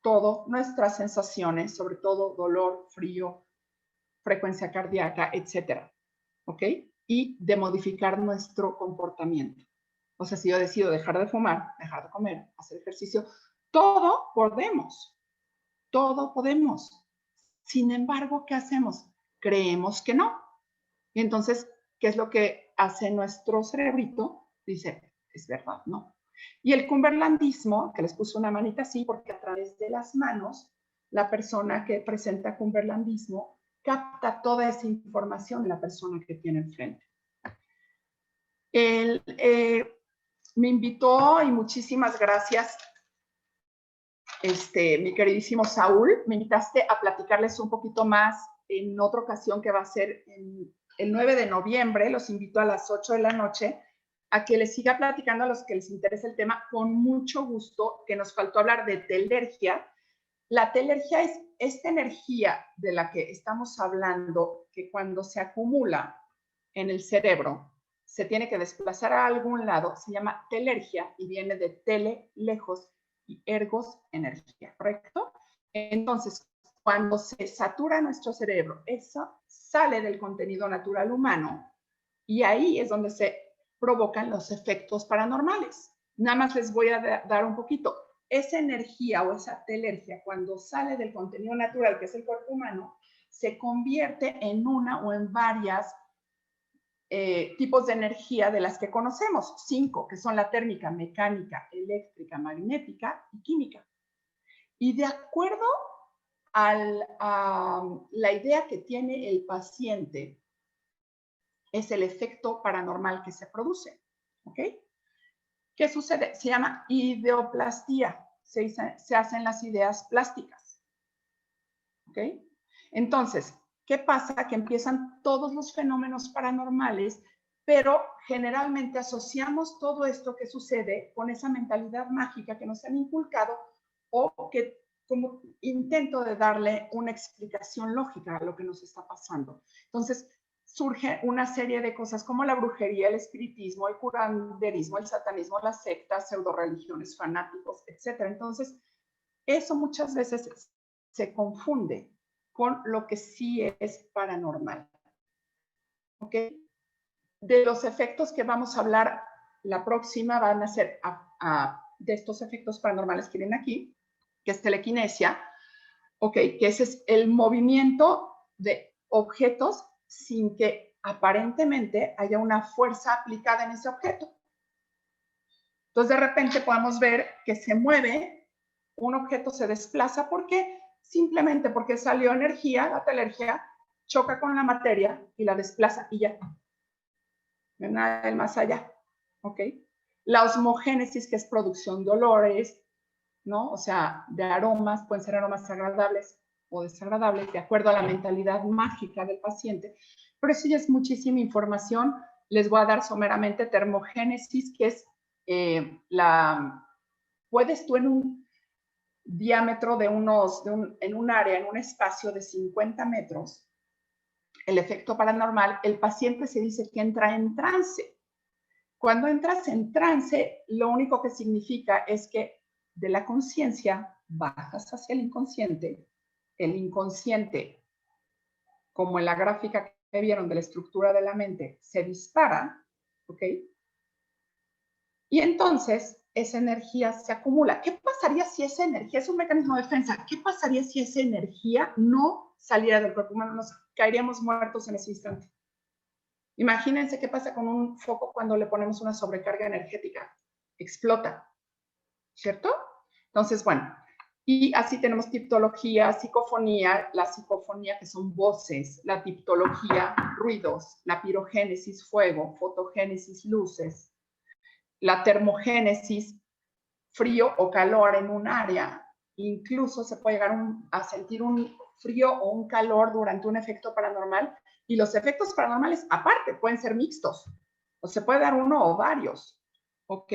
B: todo, nuestras sensaciones, sobre todo dolor, frío, frecuencia cardíaca, etcétera, ¿ok? Y de modificar nuestro comportamiento. O sea, si yo decido dejar de fumar, dejar de comer, hacer ejercicio, todo podemos, todo podemos. Sin embargo, ¿qué hacemos? Creemos que no. Y entonces, ¿qué es lo que hace nuestro cerebrito? Dice, es verdad, ¿no? Y el cumberlandismo, que les puse una manita así, porque a través de las manos, la persona que presenta cumberlandismo capta toda esa información de la persona que tiene enfrente. Me invitó, y muchísimas gracias, mi queridísimo Saúl, me invitaste a platicarles un poquito más en otra ocasión que va a ser el 9 de noviembre, los invito a las 8 de la noche, a que les siga platicando a los que les interesa el tema, con mucho gusto, que nos faltó hablar de telergia. La telergia es esta energía de la que estamos hablando, que cuando se acumula en el cerebro, se tiene que desplazar a algún lado, se llama telergia y viene de tele, lejos, y ergos, energía, ¿correcto? Entonces, cuando se satura nuestro cerebro, eso sale del contenido natural humano y ahí es donde se provocan los efectos paranormales. Nada más les voy a dar un poquito. Esa energía o esa telergia, cuando sale del contenido natural, que es el cuerpo humano, se convierte en una o en varias tipos de energía de las que conocemos, 5, que son la térmica, mecánica, eléctrica, magnética y química. Y de acuerdo a la idea que tiene el paciente, es el efecto paranormal que se produce, ¿ok? ¿Qué sucede? Se llama ideoplastía, se hacen las ideas plásticas, ¿ok? Entonces, ¿qué pasa? Que empiezan todos los fenómenos paranormales, pero generalmente asociamos todo esto que sucede con esa mentalidad mágica que nos han inculcado o que como intento de darle una explicación lógica a lo que nos está pasando. Entonces, surge una serie de cosas como la brujería, el espiritismo, el curanderismo, el satanismo, las sectas, pseudoreligiones, fanáticos, etc. Entonces, eso muchas veces se confunde con lo que sí es paranormal. ¿Ok? De los efectos que vamos a hablar la próxima van a ser de estos efectos paranormales que vienen aquí, que es telequinesia, ¿ok? Que ese es el movimiento de objetos sin que aparentemente haya una fuerza aplicada en ese objeto. Entonces, de repente podemos ver que se mueve, un objeto se desplaza, ¿por qué? Simplemente porque salió energía, la telergia, choca con la materia y la desplaza y ya. No hay nada del más allá, ¿ok? La osmogénesis, que es producción de olores, ¿no? O sea, de aromas, pueden ser aromas agradables o desagradables, de acuerdo a la mentalidad mágica del paciente. Pero eso ya es muchísima información. Les voy a dar someramente termogénesis, que es puedes tú en un diámetro de en un área, en un espacio de 50 metros, el efecto paranormal, el paciente se dice que entra en trance. Cuando entras en trance, lo único que significa es que de la conciencia bajas hacia el inconsciente, como en la gráfica que vieron de la estructura de la mente, se dispara, ¿ok? Y entonces esa energía se acumula. ¿Qué pasaría si esa energía, es un mecanismo de defensa, qué pasaría si esa energía no saliera del cuerpo humano? Nos caeríamos muertos en ese instante. Imagínense qué pasa con un foco cuando le ponemos una sobrecarga energética. Explota, ¿cierto? Entonces, bueno, y así tenemos tiptología, psicofonía, la psicofonía que son voces, la tiptología, ruidos, la pirogénesis, fuego, fotogénesis, luces, la termogénesis, frío o calor en un área. Incluso se puede llegar a sentir un frío o un calor durante un efecto paranormal, y los efectos paranormales aparte pueden ser mixtos, o se puede dar uno o varios, ¿ok?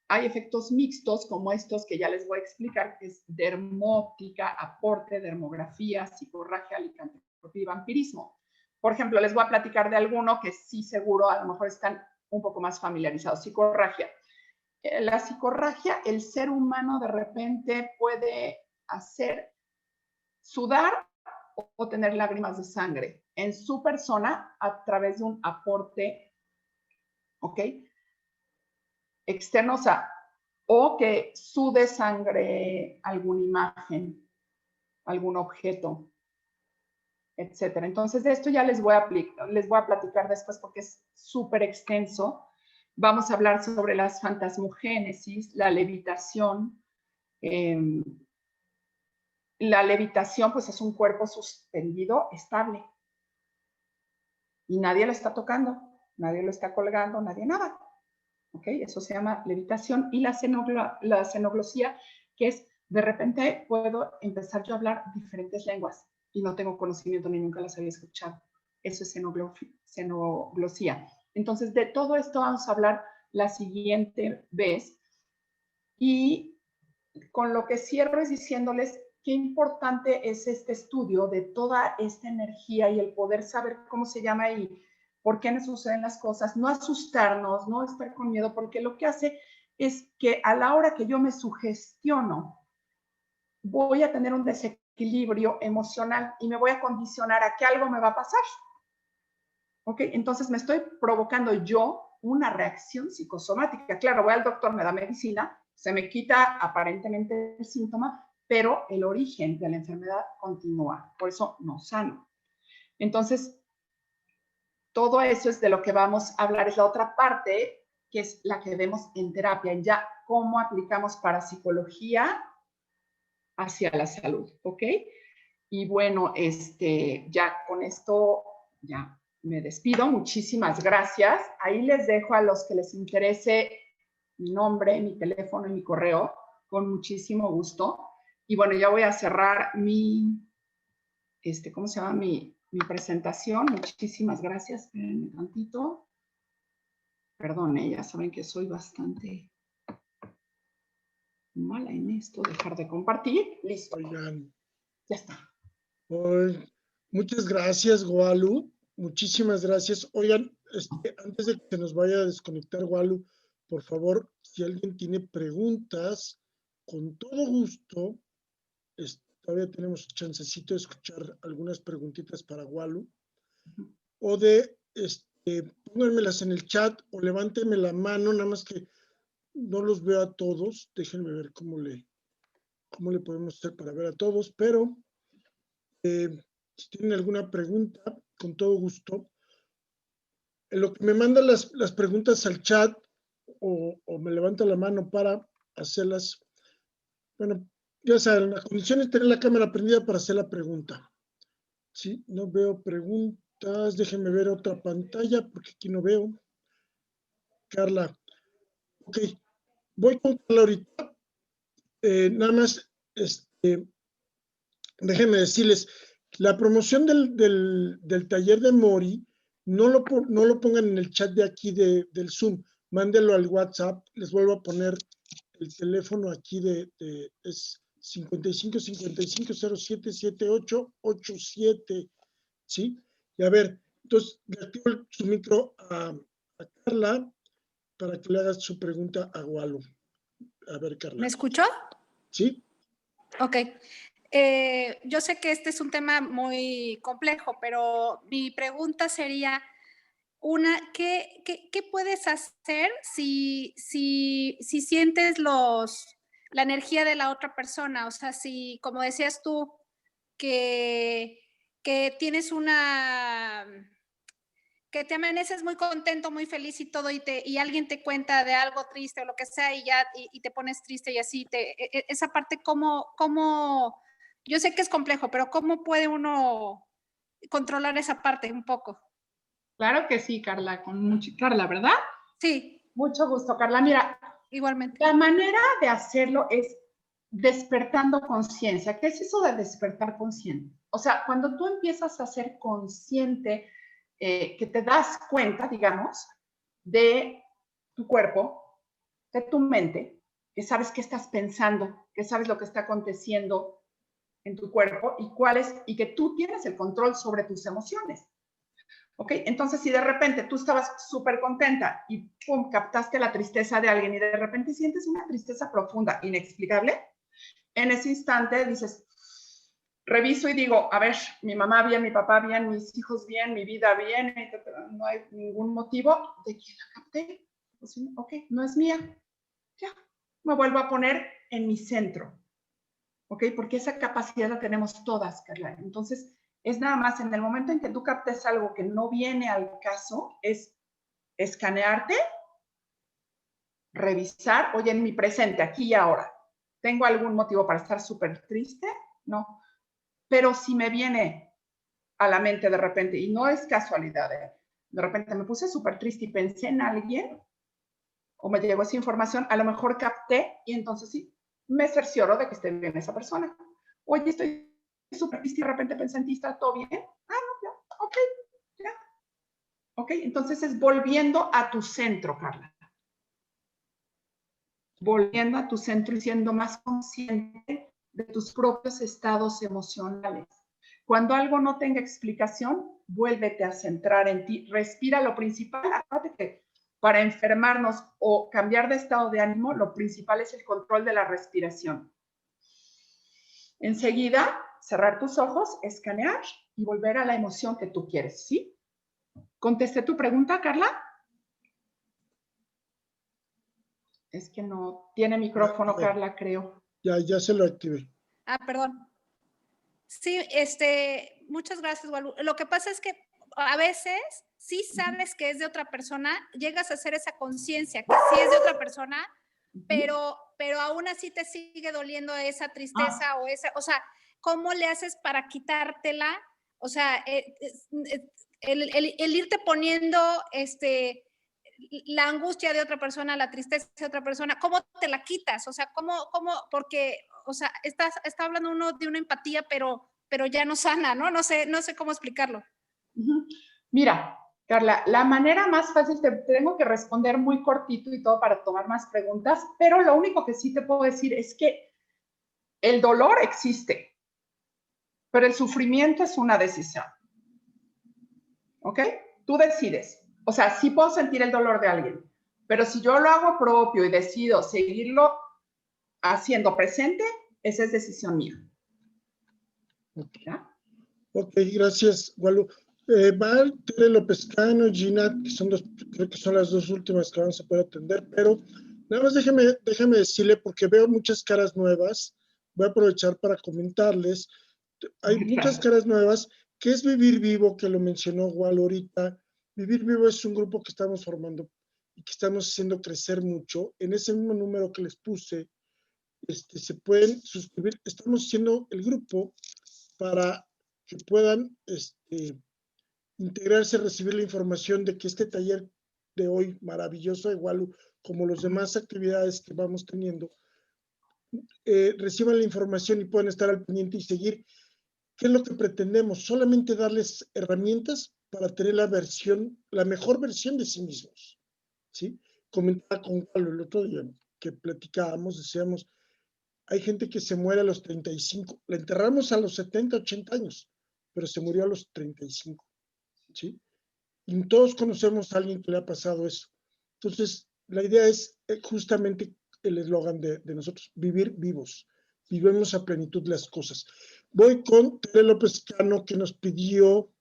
B: Hay efectos mixtos como estos que ya les voy a explicar, que es dermóptica, aporte, dermografía, psicorragia, licantropía y vampirismo. Por ejemplo, les voy a platicar de alguno que sí seguro a lo mejor están un poco más familiarizados. Psicorragia. La psicorragia, el ser humano de repente puede hacer sudar o tener lágrimas de sangre en su persona a través de un aporte, ¿ok? Externo, o que sude sangre alguna imagen, algún objeto, etcétera. Entonces, de esto ya les voy a platicar después porque es súper extenso. Vamos a hablar sobre las fantasmogénesis, la levitación. La levitación, pues, es un cuerpo suspendido estable. Y nadie lo está tocando, nadie lo está colgando, nadie nada. ¿Ok? Eso se llama levitación. Y la xenoglosía, que es, de repente puedo empezar yo a hablar diferentes lenguas y no tengo conocimiento ni nunca las había escuchado. Eso es xenoglosía. Entonces, de todo esto vamos a hablar la siguiente vez. Y con lo que cierro es diciéndoles qué importante es este estudio de toda esta energía y el poder saber cómo se llama y por qué nos suceden las cosas, no asustarnos, no estar con miedo, porque lo que hace es que a la hora que yo me sugestiono, voy a tener un desequilibrio emocional y me voy a condicionar a que algo me va a pasar. ¿Ok? Entonces me estoy provocando yo una reacción psicosomática. Claro, voy al doctor, me da medicina, se me quita aparentemente el síntoma, pero el origen de la enfermedad continúa. Por eso no sano. Entonces, todo eso es de lo que vamos a hablar. Es la otra parte, que es la que vemos en terapia, en ya cómo aplicamos parapsicología hacia la salud. ¿Ok? Y bueno, ya con esto ya me despido. Muchísimas gracias. Ahí les dejo a los que les interese mi nombre, mi teléfono y mi correo, con muchísimo gusto. Y bueno, ya voy a cerrar ¿cómo se llama? Mi presentación. Muchísimas gracias. Espérenme un tantito. Perdón, ya saben que soy bastante mala en esto. Dejar de compartir. Listo.
A: Oigan.
B: Ya está.
A: Muchas gracias, Walu. Muchísimas gracias. Oigan, antes de que se nos vaya a desconectar, Walu, por favor, si alguien tiene preguntas, con todo gusto, todavía tenemos chancecito de escuchar algunas preguntitas para Walu, o de, pónganmelas en el chat o levántenme la mano, nada más que no los veo a todos. Déjenme ver cómo le podemos hacer para ver a todos, pero si tienen alguna pregunta, con todo gusto. En lo que me mandan las preguntas al chat o me levanta la mano para hacerlas, bueno, ya saben, la condición es tener la cámara prendida para hacer la pregunta. Sí, no veo preguntas. Déjenme ver otra pantalla porque aquí no veo. Carla. Ok, voy con Carla ahorita. Nada más, déjenme decirles, la promoción del taller de Mori, no lo pongan en el chat de aquí del Zoom, mándenlo al WhatsApp. Les vuelvo a poner el teléfono aquí es 55 55 07 78 87, ¿sí? Y a ver, entonces le activo su micro a Carla para que le hagas su pregunta a Walu. A ver, Carla.
C: ¿Me escuchó?
A: Sí.
C: Ok. Yo sé que este es un tema muy complejo, pero mi pregunta sería, ¿qué puedes hacer si sientes la energía de la otra persona? O sea, si, como decías tú, que tienes que te amaneces muy contento, muy feliz y todo, y alguien te cuenta de algo triste o lo que sea, y te pones triste y así, esa parte, ¿cómo? Yo sé que es complejo, pero ¿cómo puede uno controlar esa parte un poco?
B: Claro que sí, Carla, Carla, ¿verdad?
C: Sí.
B: Mucho gusto, Carla. Mira,
C: igualmente.
B: La manera de hacerlo es despertando conciencia. ¿Qué es eso de despertar consciente? O sea, cuando tú empiezas a ser consciente, que te das cuenta, digamos, de tu cuerpo, de tu mente, que sabes qué estás pensando, que sabes lo que está aconteciendo en tu cuerpo y que tú tienes el control sobre tus emociones. ¿Ok? Entonces, si de repente tú estabas súper contenta y pum, captaste la tristeza de alguien y de repente sientes una tristeza profunda, inexplicable, en ese instante dices, reviso y digo, a ver, mi mamá bien, mi papá bien, mis hijos bien, mi vida bien, no hay ningún motivo de que la capté. Pues, ok, no es mía. Ya, me vuelvo a poner en mi centro. ¿Ok? Porque esa capacidad la tenemos todas, Carla. Entonces, es nada más en el momento en que tú captes algo que no viene al caso, es escanearte, revisar, oye, en mi presente, aquí y ahora, ¿tengo algún motivo para estar súper triste? No. Pero si me viene a la mente de repente, y no es casualidad, de repente me puse súper triste y pensé en alguien, o me llegó esa información, a lo mejor capté y entonces sí, me cercioro de que esté bien esa persona. Oye, estoy súper triste y de repente pensé en ti, ¿está todo bien? Ah, no, ya, ok, ya. Ok, entonces es volviendo a tu centro, Carla. Volviendo a tu centro y siendo más consciente de tus propios estados emocionales. Cuando algo no tenga explicación, vuélvete a centrar en ti. Respira lo principal. Acuérdate que para enfermarnos o cambiar de estado de ánimo, lo principal es el control de la respiración. Enseguida, cerrar tus ojos, escanear y volver a la emoción que tú quieres, ¿sí? ¿Contesté tu pregunta, Carla? Es que no tiene micrófono, Carla, creo.
A: Ya se lo activé.
C: Ah, perdón. Sí, muchas gracias, Walu. Lo que pasa es que a veces sí sabes que es de otra persona, llegas a hacer esa conciencia que sí es de otra persona, pero aún así te sigue doliendo esa tristeza o sea, ¿cómo le haces para quitártela? O sea, el irte poniendo la angustia de otra persona, la tristeza de otra persona, ¿cómo te la quitas? O sea, ¿cómo? Porque, o sea, está hablando uno de una empatía, pero ya no sana, ¿no? No sé cómo explicarlo.
B: Mira, Carla, la manera más fácil, te tengo que responder muy cortito y todo para tomar más preguntas, pero lo único que sí te puedo decir es que el dolor existe, pero el sufrimiento es una decisión. ¿Ok? Tú decides. O sea, sí puedo sentir el dolor de alguien, pero si yo lo hago propio y decido seguirlo haciendo presente, esa es decisión mía.
A: ¿Ya? Ok, gracias, Walu. Val, Tere López Cano, Gina, que son creo que son las dos últimas que vamos a poder atender, pero nada más déjame decirle, porque veo muchas caras nuevas, voy a aprovechar para comentarles. Hay muchas caras nuevas, que es Vivir Vivo, que lo mencionó Walu ahorita. Vivir Vivo es un grupo que estamos formando y que estamos haciendo crecer mucho. En ese mismo número que les puse, se pueden suscribir. Estamos haciendo el grupo para que puedan integrarse, recibir la información de que este taller de hoy maravilloso de Walu, como los demás actividades que vamos teniendo, reciban la información y puedan estar al pendiente y seguir. ¿Qué es lo que pretendemos? Solamente darles herramientas para tener la mejor versión de sí mismos, ¿sí? Comentaba con Walu el otro día que platicábamos, decíamos, hay gente que se muere a los 35, la enterramos a los 70, 80 años, pero se murió a los 35, ¿sí? Y todos conocemos a alguien que le ha pasado eso. Entonces, la idea es justamente el eslogan de nosotros, vivir vivos. Vivemos a plenitud las cosas. Voy con Tere López Cano, que nos pidió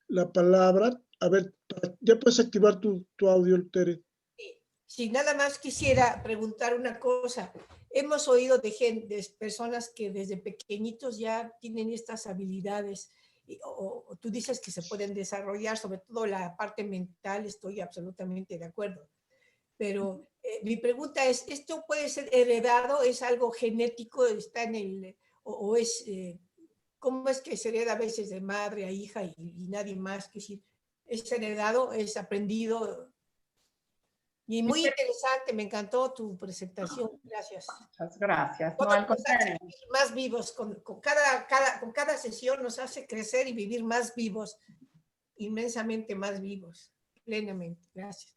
A: la palabra. A ver, ya puedes activar tu audio, Tere.
D: Sí, nada más quisiera preguntar una cosa. Hemos oído de personas que desde pequeñitos ya tienen estas habilidades, o tú dices que se pueden desarrollar, sobre todo la parte mental, estoy absolutamente de acuerdo. Pero mi pregunta es, ¿esto puede ser heredado? ¿Es algo genético? ¿Está en el, o es, cómo es que se hereda a veces de madre a hija y nadie más? Es decir, ¿es heredado? ¿Es aprendido? Y muy interesante, me encantó tu presentación, gracias.
B: Muchas gracias. No, al contrario.
D: Más vivos, con cada sesión nos hace crecer y vivir más vivos, inmensamente más vivos, plenamente. Gracias.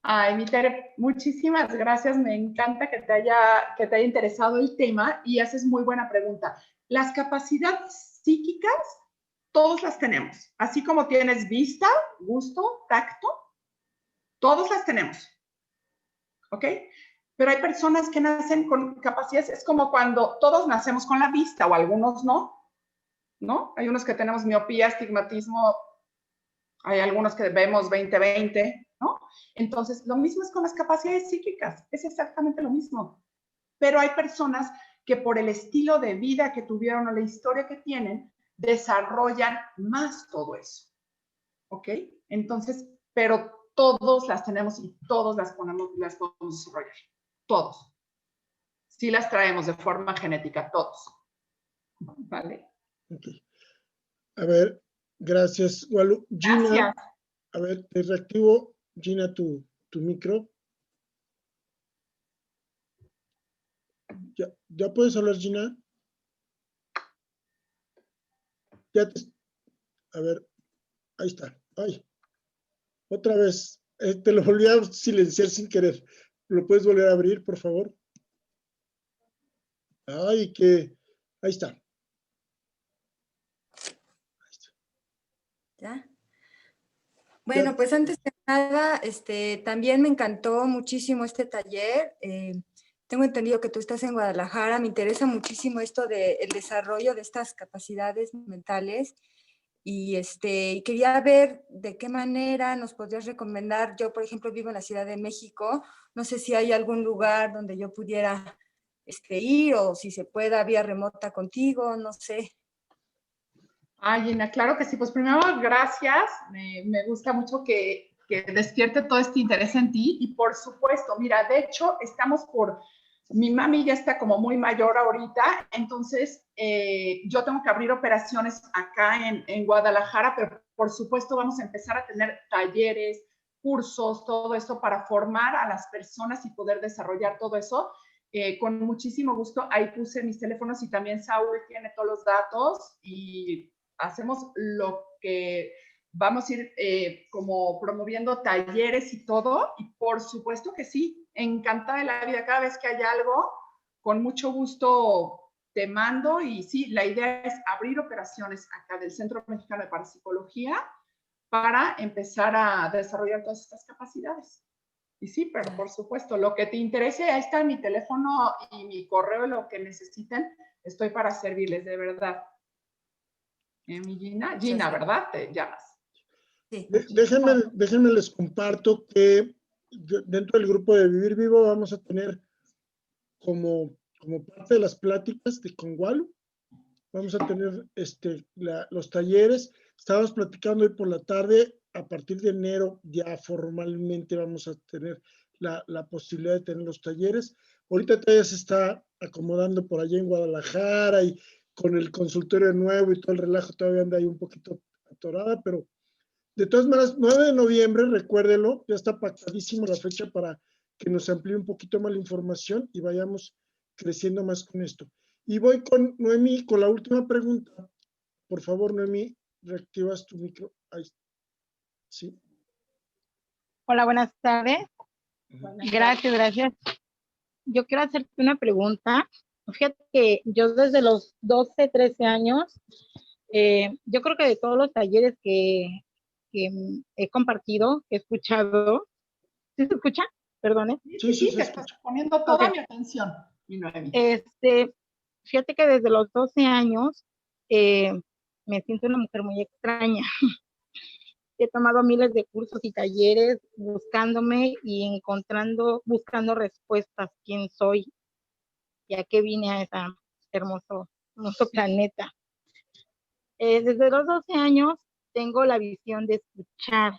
B: Ay, mi Tere, muchísimas gracias. Me encanta que te haya interesado el tema y haces muy buena pregunta. Las capacidades psíquicas, todos las tenemos. Así como tienes vista, gusto, tacto, todos las tenemos. ¿Ok? Pero hay personas que nacen con capacidades, es como cuando todos nacemos con la vista o algunos no, ¿no? Hay unos que tenemos miopía, astigmatismo, hay algunos que vemos 20/20, ¿no? Entonces, lo mismo es con las capacidades psíquicas, es exactamente lo mismo. Pero hay personas que por el estilo de vida que tuvieron o la historia que tienen, desarrollan más todo eso, ¿ok? Entonces, pero todos las tenemos y todos las podemos desarrollar. Todos. Sí las traemos de forma genética, todos. ¿Vale?
A: Okay. A ver, gracias, Walu. Gina,
B: Gracias.
A: a ver, te reactivo, Gina, tu micro. ¿Ya puedes hablar, Gina? A ver, ahí está. Ay, otra vez. Te lo volví a silenciar sin querer. ¿Lo puedes volver a abrir, por favor? Ay, ahí está.
E: ¿Ya? Bueno, pues antes de nada, también me encantó muchísimo este taller. Tengo entendido que tú estás en Guadalajara. Me interesa muchísimo esto del desarrollo de estas capacidades mentales. Y quería ver de qué manera nos podrías recomendar. Yo, por ejemplo, vivo en la Ciudad de México. No sé si hay algún lugar donde yo pudiera ir o si se pueda vía remota contigo, no sé.
B: Ay, Gina, claro que sí. Pues primero, gracias. Me gusta mucho que despierte todo este interés en ti. Y por supuesto, mira, de hecho, mi mami ya está como muy mayor ahorita, entonces yo tengo que abrir operaciones acá en Guadalajara, pero por supuesto vamos a empezar a tener talleres, cursos, todo esto para formar a las personas y poder desarrollar todo eso. Con muchísimo gusto, ahí puse mis teléfonos y también Saúl tiene todos los datos y hacemos lo que vamos a ir como promoviendo talleres y todo, y por supuesto que sí, encantada de la vida, cada vez que hay algo, con mucho gusto te mando, y sí, la idea es abrir operaciones acá del Centro Mexicano de Parapsicología para empezar a desarrollar todas estas capacidades. Y sí, pero por supuesto, lo que te interese, ahí está mi teléfono y mi correo, lo que necesiten, estoy para servirles, de verdad. Mi Gina, ¿verdad? Te llamas.
E: Sí.
A: Déjenme les comparto que dentro del grupo de Vivir Vivo vamos a tener como parte de las pláticas de con Walu, vamos a tener los talleres. Estábamos platicando hoy por la tarde, a partir de enero ya formalmente vamos a tener la posibilidad de tener los talleres. Ahorita todavía se está acomodando por allá en Guadalajara y con el consultorio nuevo y todo el relajo todavía anda ahí un poquito atorada, pero de todas maneras, 9 de noviembre, recuérdelo, ya está pactadísimo la fecha para que nos amplíe un poquito más la información y vayamos creciendo más con esto. Y voy con Noemí, con la última pregunta. Por favor, Noemí, reactivas tu micro. Ahí. Sí.
F: Hola, buenas tardes. Gracias. Yo quiero hacerte una pregunta. Fíjate que yo desde los 12, 13 años, yo creo que de todos los talleres que he compartido, que he escuchado, ¿sí se escucha? Perdone.
A: Sí,
B: te estás poniendo toda mi atención, mi Noemi.
F: Fíjate que desde los 12 años me siento una mujer muy extraña. He tomado miles de cursos y talleres buscándome y buscando respuestas, quién soy y a qué vine a ese hermoso planeta. Desde los 12 años tengo la visión de escuchar,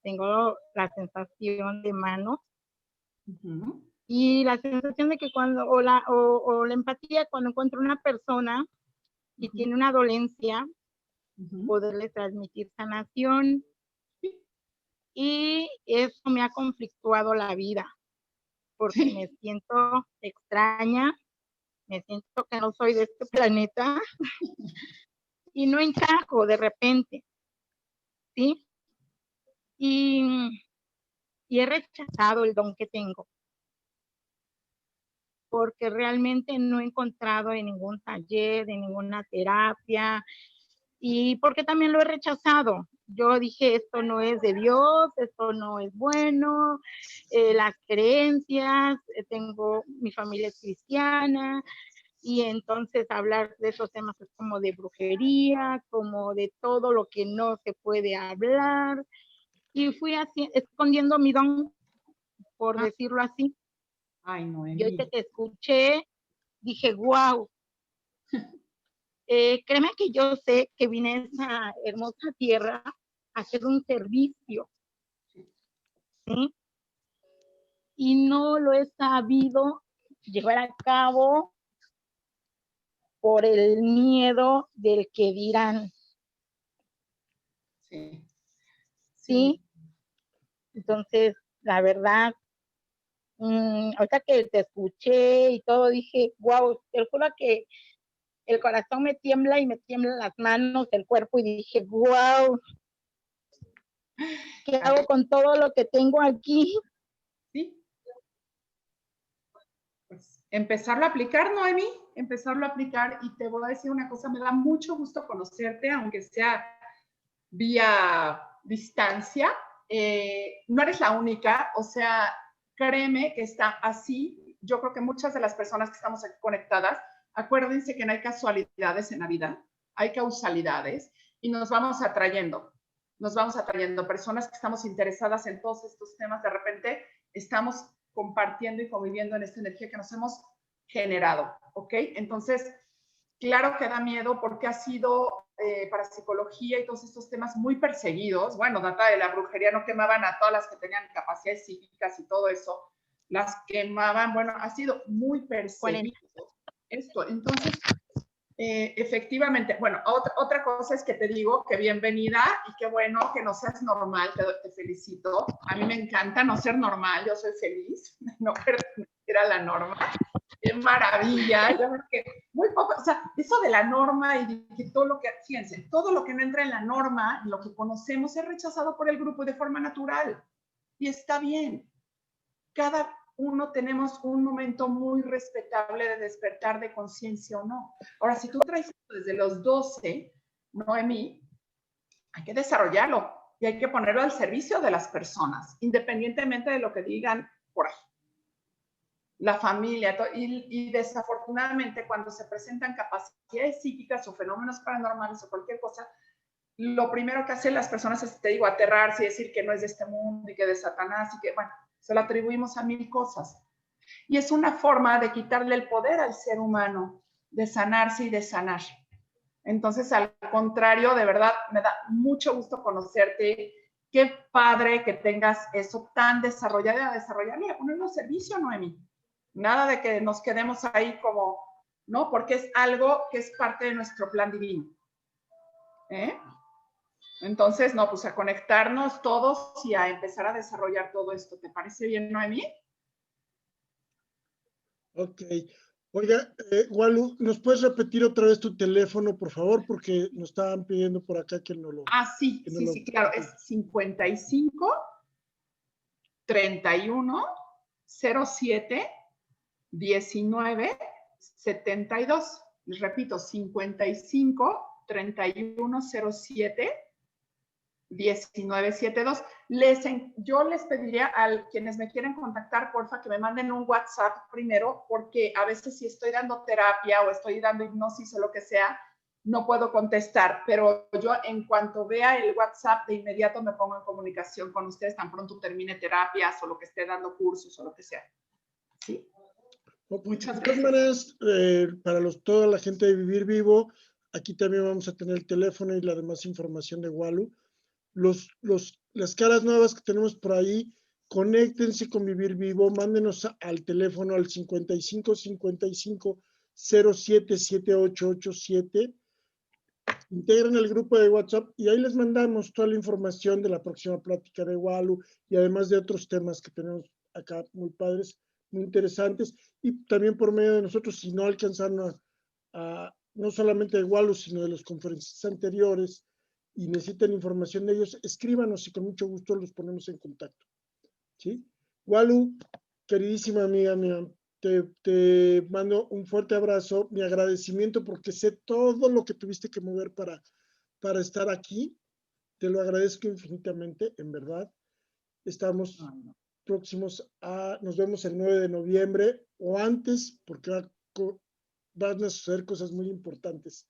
F: tengo la sensación de manos y la sensación de que o la empatía cuando encuentro una persona y tiene una dolencia, poderle transmitir sanación, y eso me ha conflictuado la vida porque me siento extraña, me siento que no soy de este planeta y no encajo de repente, ¿sí? Y he rechazado el don que tengo porque realmente no he encontrado en ningún taller, en ninguna terapia, y porque también lo he rechazado. Yo dije, esto no es de Dios, esto no es bueno, las creencias, mi familia es cristiana, y entonces hablar de esos temas es como de brujería, como de todo lo que no se puede hablar, y fui así, escondiendo mi don, por decirlo así.
B: Ay, Noemi.
F: Y hoy que te escuché, dije, wow. Créeme que yo sé que vine a esa hermosa tierra a hacer un servicio, ¿sí? Y no lo he sabido llevar a cabo por el miedo del que dirán. Sí. Entonces, la verdad, ahorita que te escuché y todo, dije, wow, te juro que el corazón me tiembla y me tiemblan las manos, el cuerpo, y dije, wow, ¿qué hago con todo lo que tengo aquí?
B: Sí. Pues empezarlo a aplicar, Noemi, empezarlo a aplicar, y te voy a decir una cosa, me da mucho gusto conocerte, aunque sea vía distancia. No eres la única, o sea, créeme que está así. Yo creo que muchas de las personas que estamos aquí conectadas, acuérdense que no hay casualidades en la vida, hay causalidades, y nos vamos atrayendo personas que estamos interesadas en todos estos temas. De repente estamos compartiendo y conviviendo en esta energía que nos hemos generado, ¿ok? Entonces, claro que da miedo porque ha sido para psicología y todos estos temas muy perseguidos. Bueno, data de la brujería, no quemaban a todas las que tenían capacidades psíquicas y todo eso, las quemaban. Bueno, ha sido muy perseguido esto. Entonces, efectivamente, bueno, otra cosa es que te digo que bienvenida y qué bueno que no seas normal, te felicito. A mí me encanta no ser normal, yo soy feliz, no pertenecer a la norma. ¡Qué maravilla! Yo creo que muy poco, o sea, eso de la norma y que todo lo que, fíjense, todo lo que no entra en la norma, lo que conocemos, es rechazado por el grupo de forma natural. Y está bien. Cada uno tenemos un momento muy respetable de despertar de conciencia o no. Ahora, si tú traes esto desde los 12, Noemi, hay que desarrollarlo y hay que ponerlo al servicio de las personas, independientemente de lo que digan por ahí. La familia, y desafortunadamente cuando se presentan capacidades psíquicas o fenómenos paranormales o cualquier cosa, lo primero que hacen las personas es, te digo, aterrarse y decir que no es de este mundo y que de Satanás y que, bueno, se lo atribuimos a mil cosas. Y es una forma de quitarle el poder al ser humano, de sanarse y de sanar. Entonces, al contrario, de verdad, me da mucho gusto conocerte. Qué padre que tengas eso tan desarrollado, a desarrollarlo y a ponerlo al servicio, Noemi. Nada de que nos quedemos ahí como, ¿no? Porque es algo que es parte de nuestro plan divino. Entonces, no, pues a conectarnos todos y a empezar a desarrollar todo esto. ¿Te parece bien, Noemi? Ok.
A: Oiga, Walu, ¿nos puedes repetir otra vez tu teléfono, por favor? Porque nos estaban pidiendo por acá que no lo...
B: Sí, claro. Es 55 31 07 19 72. Les repito, 55 31 07 1972. Yo les pediría a quienes me quieren contactar, porfa, que me manden un WhatsApp primero, porque a veces si estoy dando terapia o estoy dando hipnosis o lo que sea, no puedo contestar, pero yo en cuanto vea el WhatsApp, de inmediato me pongo en comunicación con ustedes, tan pronto termine terapias o lo que esté dando cursos o lo que sea. ¿Sí? Muchas gracias.
A: De todas maneras, para toda la gente de Vivir Vivo, aquí también vamos a tener el teléfono y la demás información de Walu. Las caras nuevas que tenemos por ahí, conéctense con Vivir Vivo, mándenos al teléfono al 55 55 07 7887, integren el grupo de WhatsApp y ahí les mandamos toda la información de la próxima plática de Walu y además de otros temas que tenemos acá muy padres, muy interesantes, y también por medio de nosotros, si no alcanzaron no solamente de Walu, sino de los conferencistas anteriores, y necesitan información de ellos, escríbanos y con mucho gusto los ponemos en contacto. ¿Sí? Walu, queridísima amiga mía, te mando un fuerte abrazo, mi agradecimiento porque sé todo lo que tuviste que mover para estar aquí. Te lo agradezco infinitamente, en verdad. Estamos próximos nos vemos el 9 de noviembre o antes, porque van a suceder cosas muy importantes.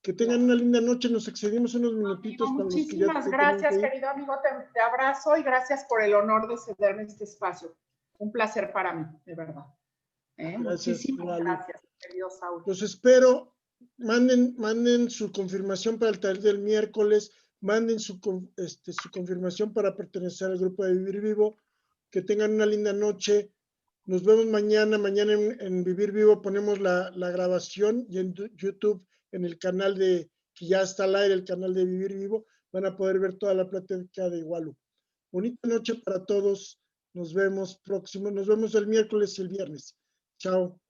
A: Que tengan una linda noche, nos excedimos unos minutitos.
B: Amigo, muchísimas gracias, querido amigo, te abrazo y gracias por el honor de cederme este espacio. Un placer para mí, de verdad. Muchísimas gracias, querido Saúl.
A: Los espero, manden su confirmación para el taller del miércoles, manden su confirmación para pertenecer al grupo de Vivir Vivo, que tengan una linda noche. Nos vemos mañana en Vivir Vivo ponemos la grabación y en YouTube, en el canal que ya está al aire, el canal de Vivir Vivo, van a poder ver toda la plática de Walu. Bonita noche para todos, nos vemos el miércoles y el viernes. Chao.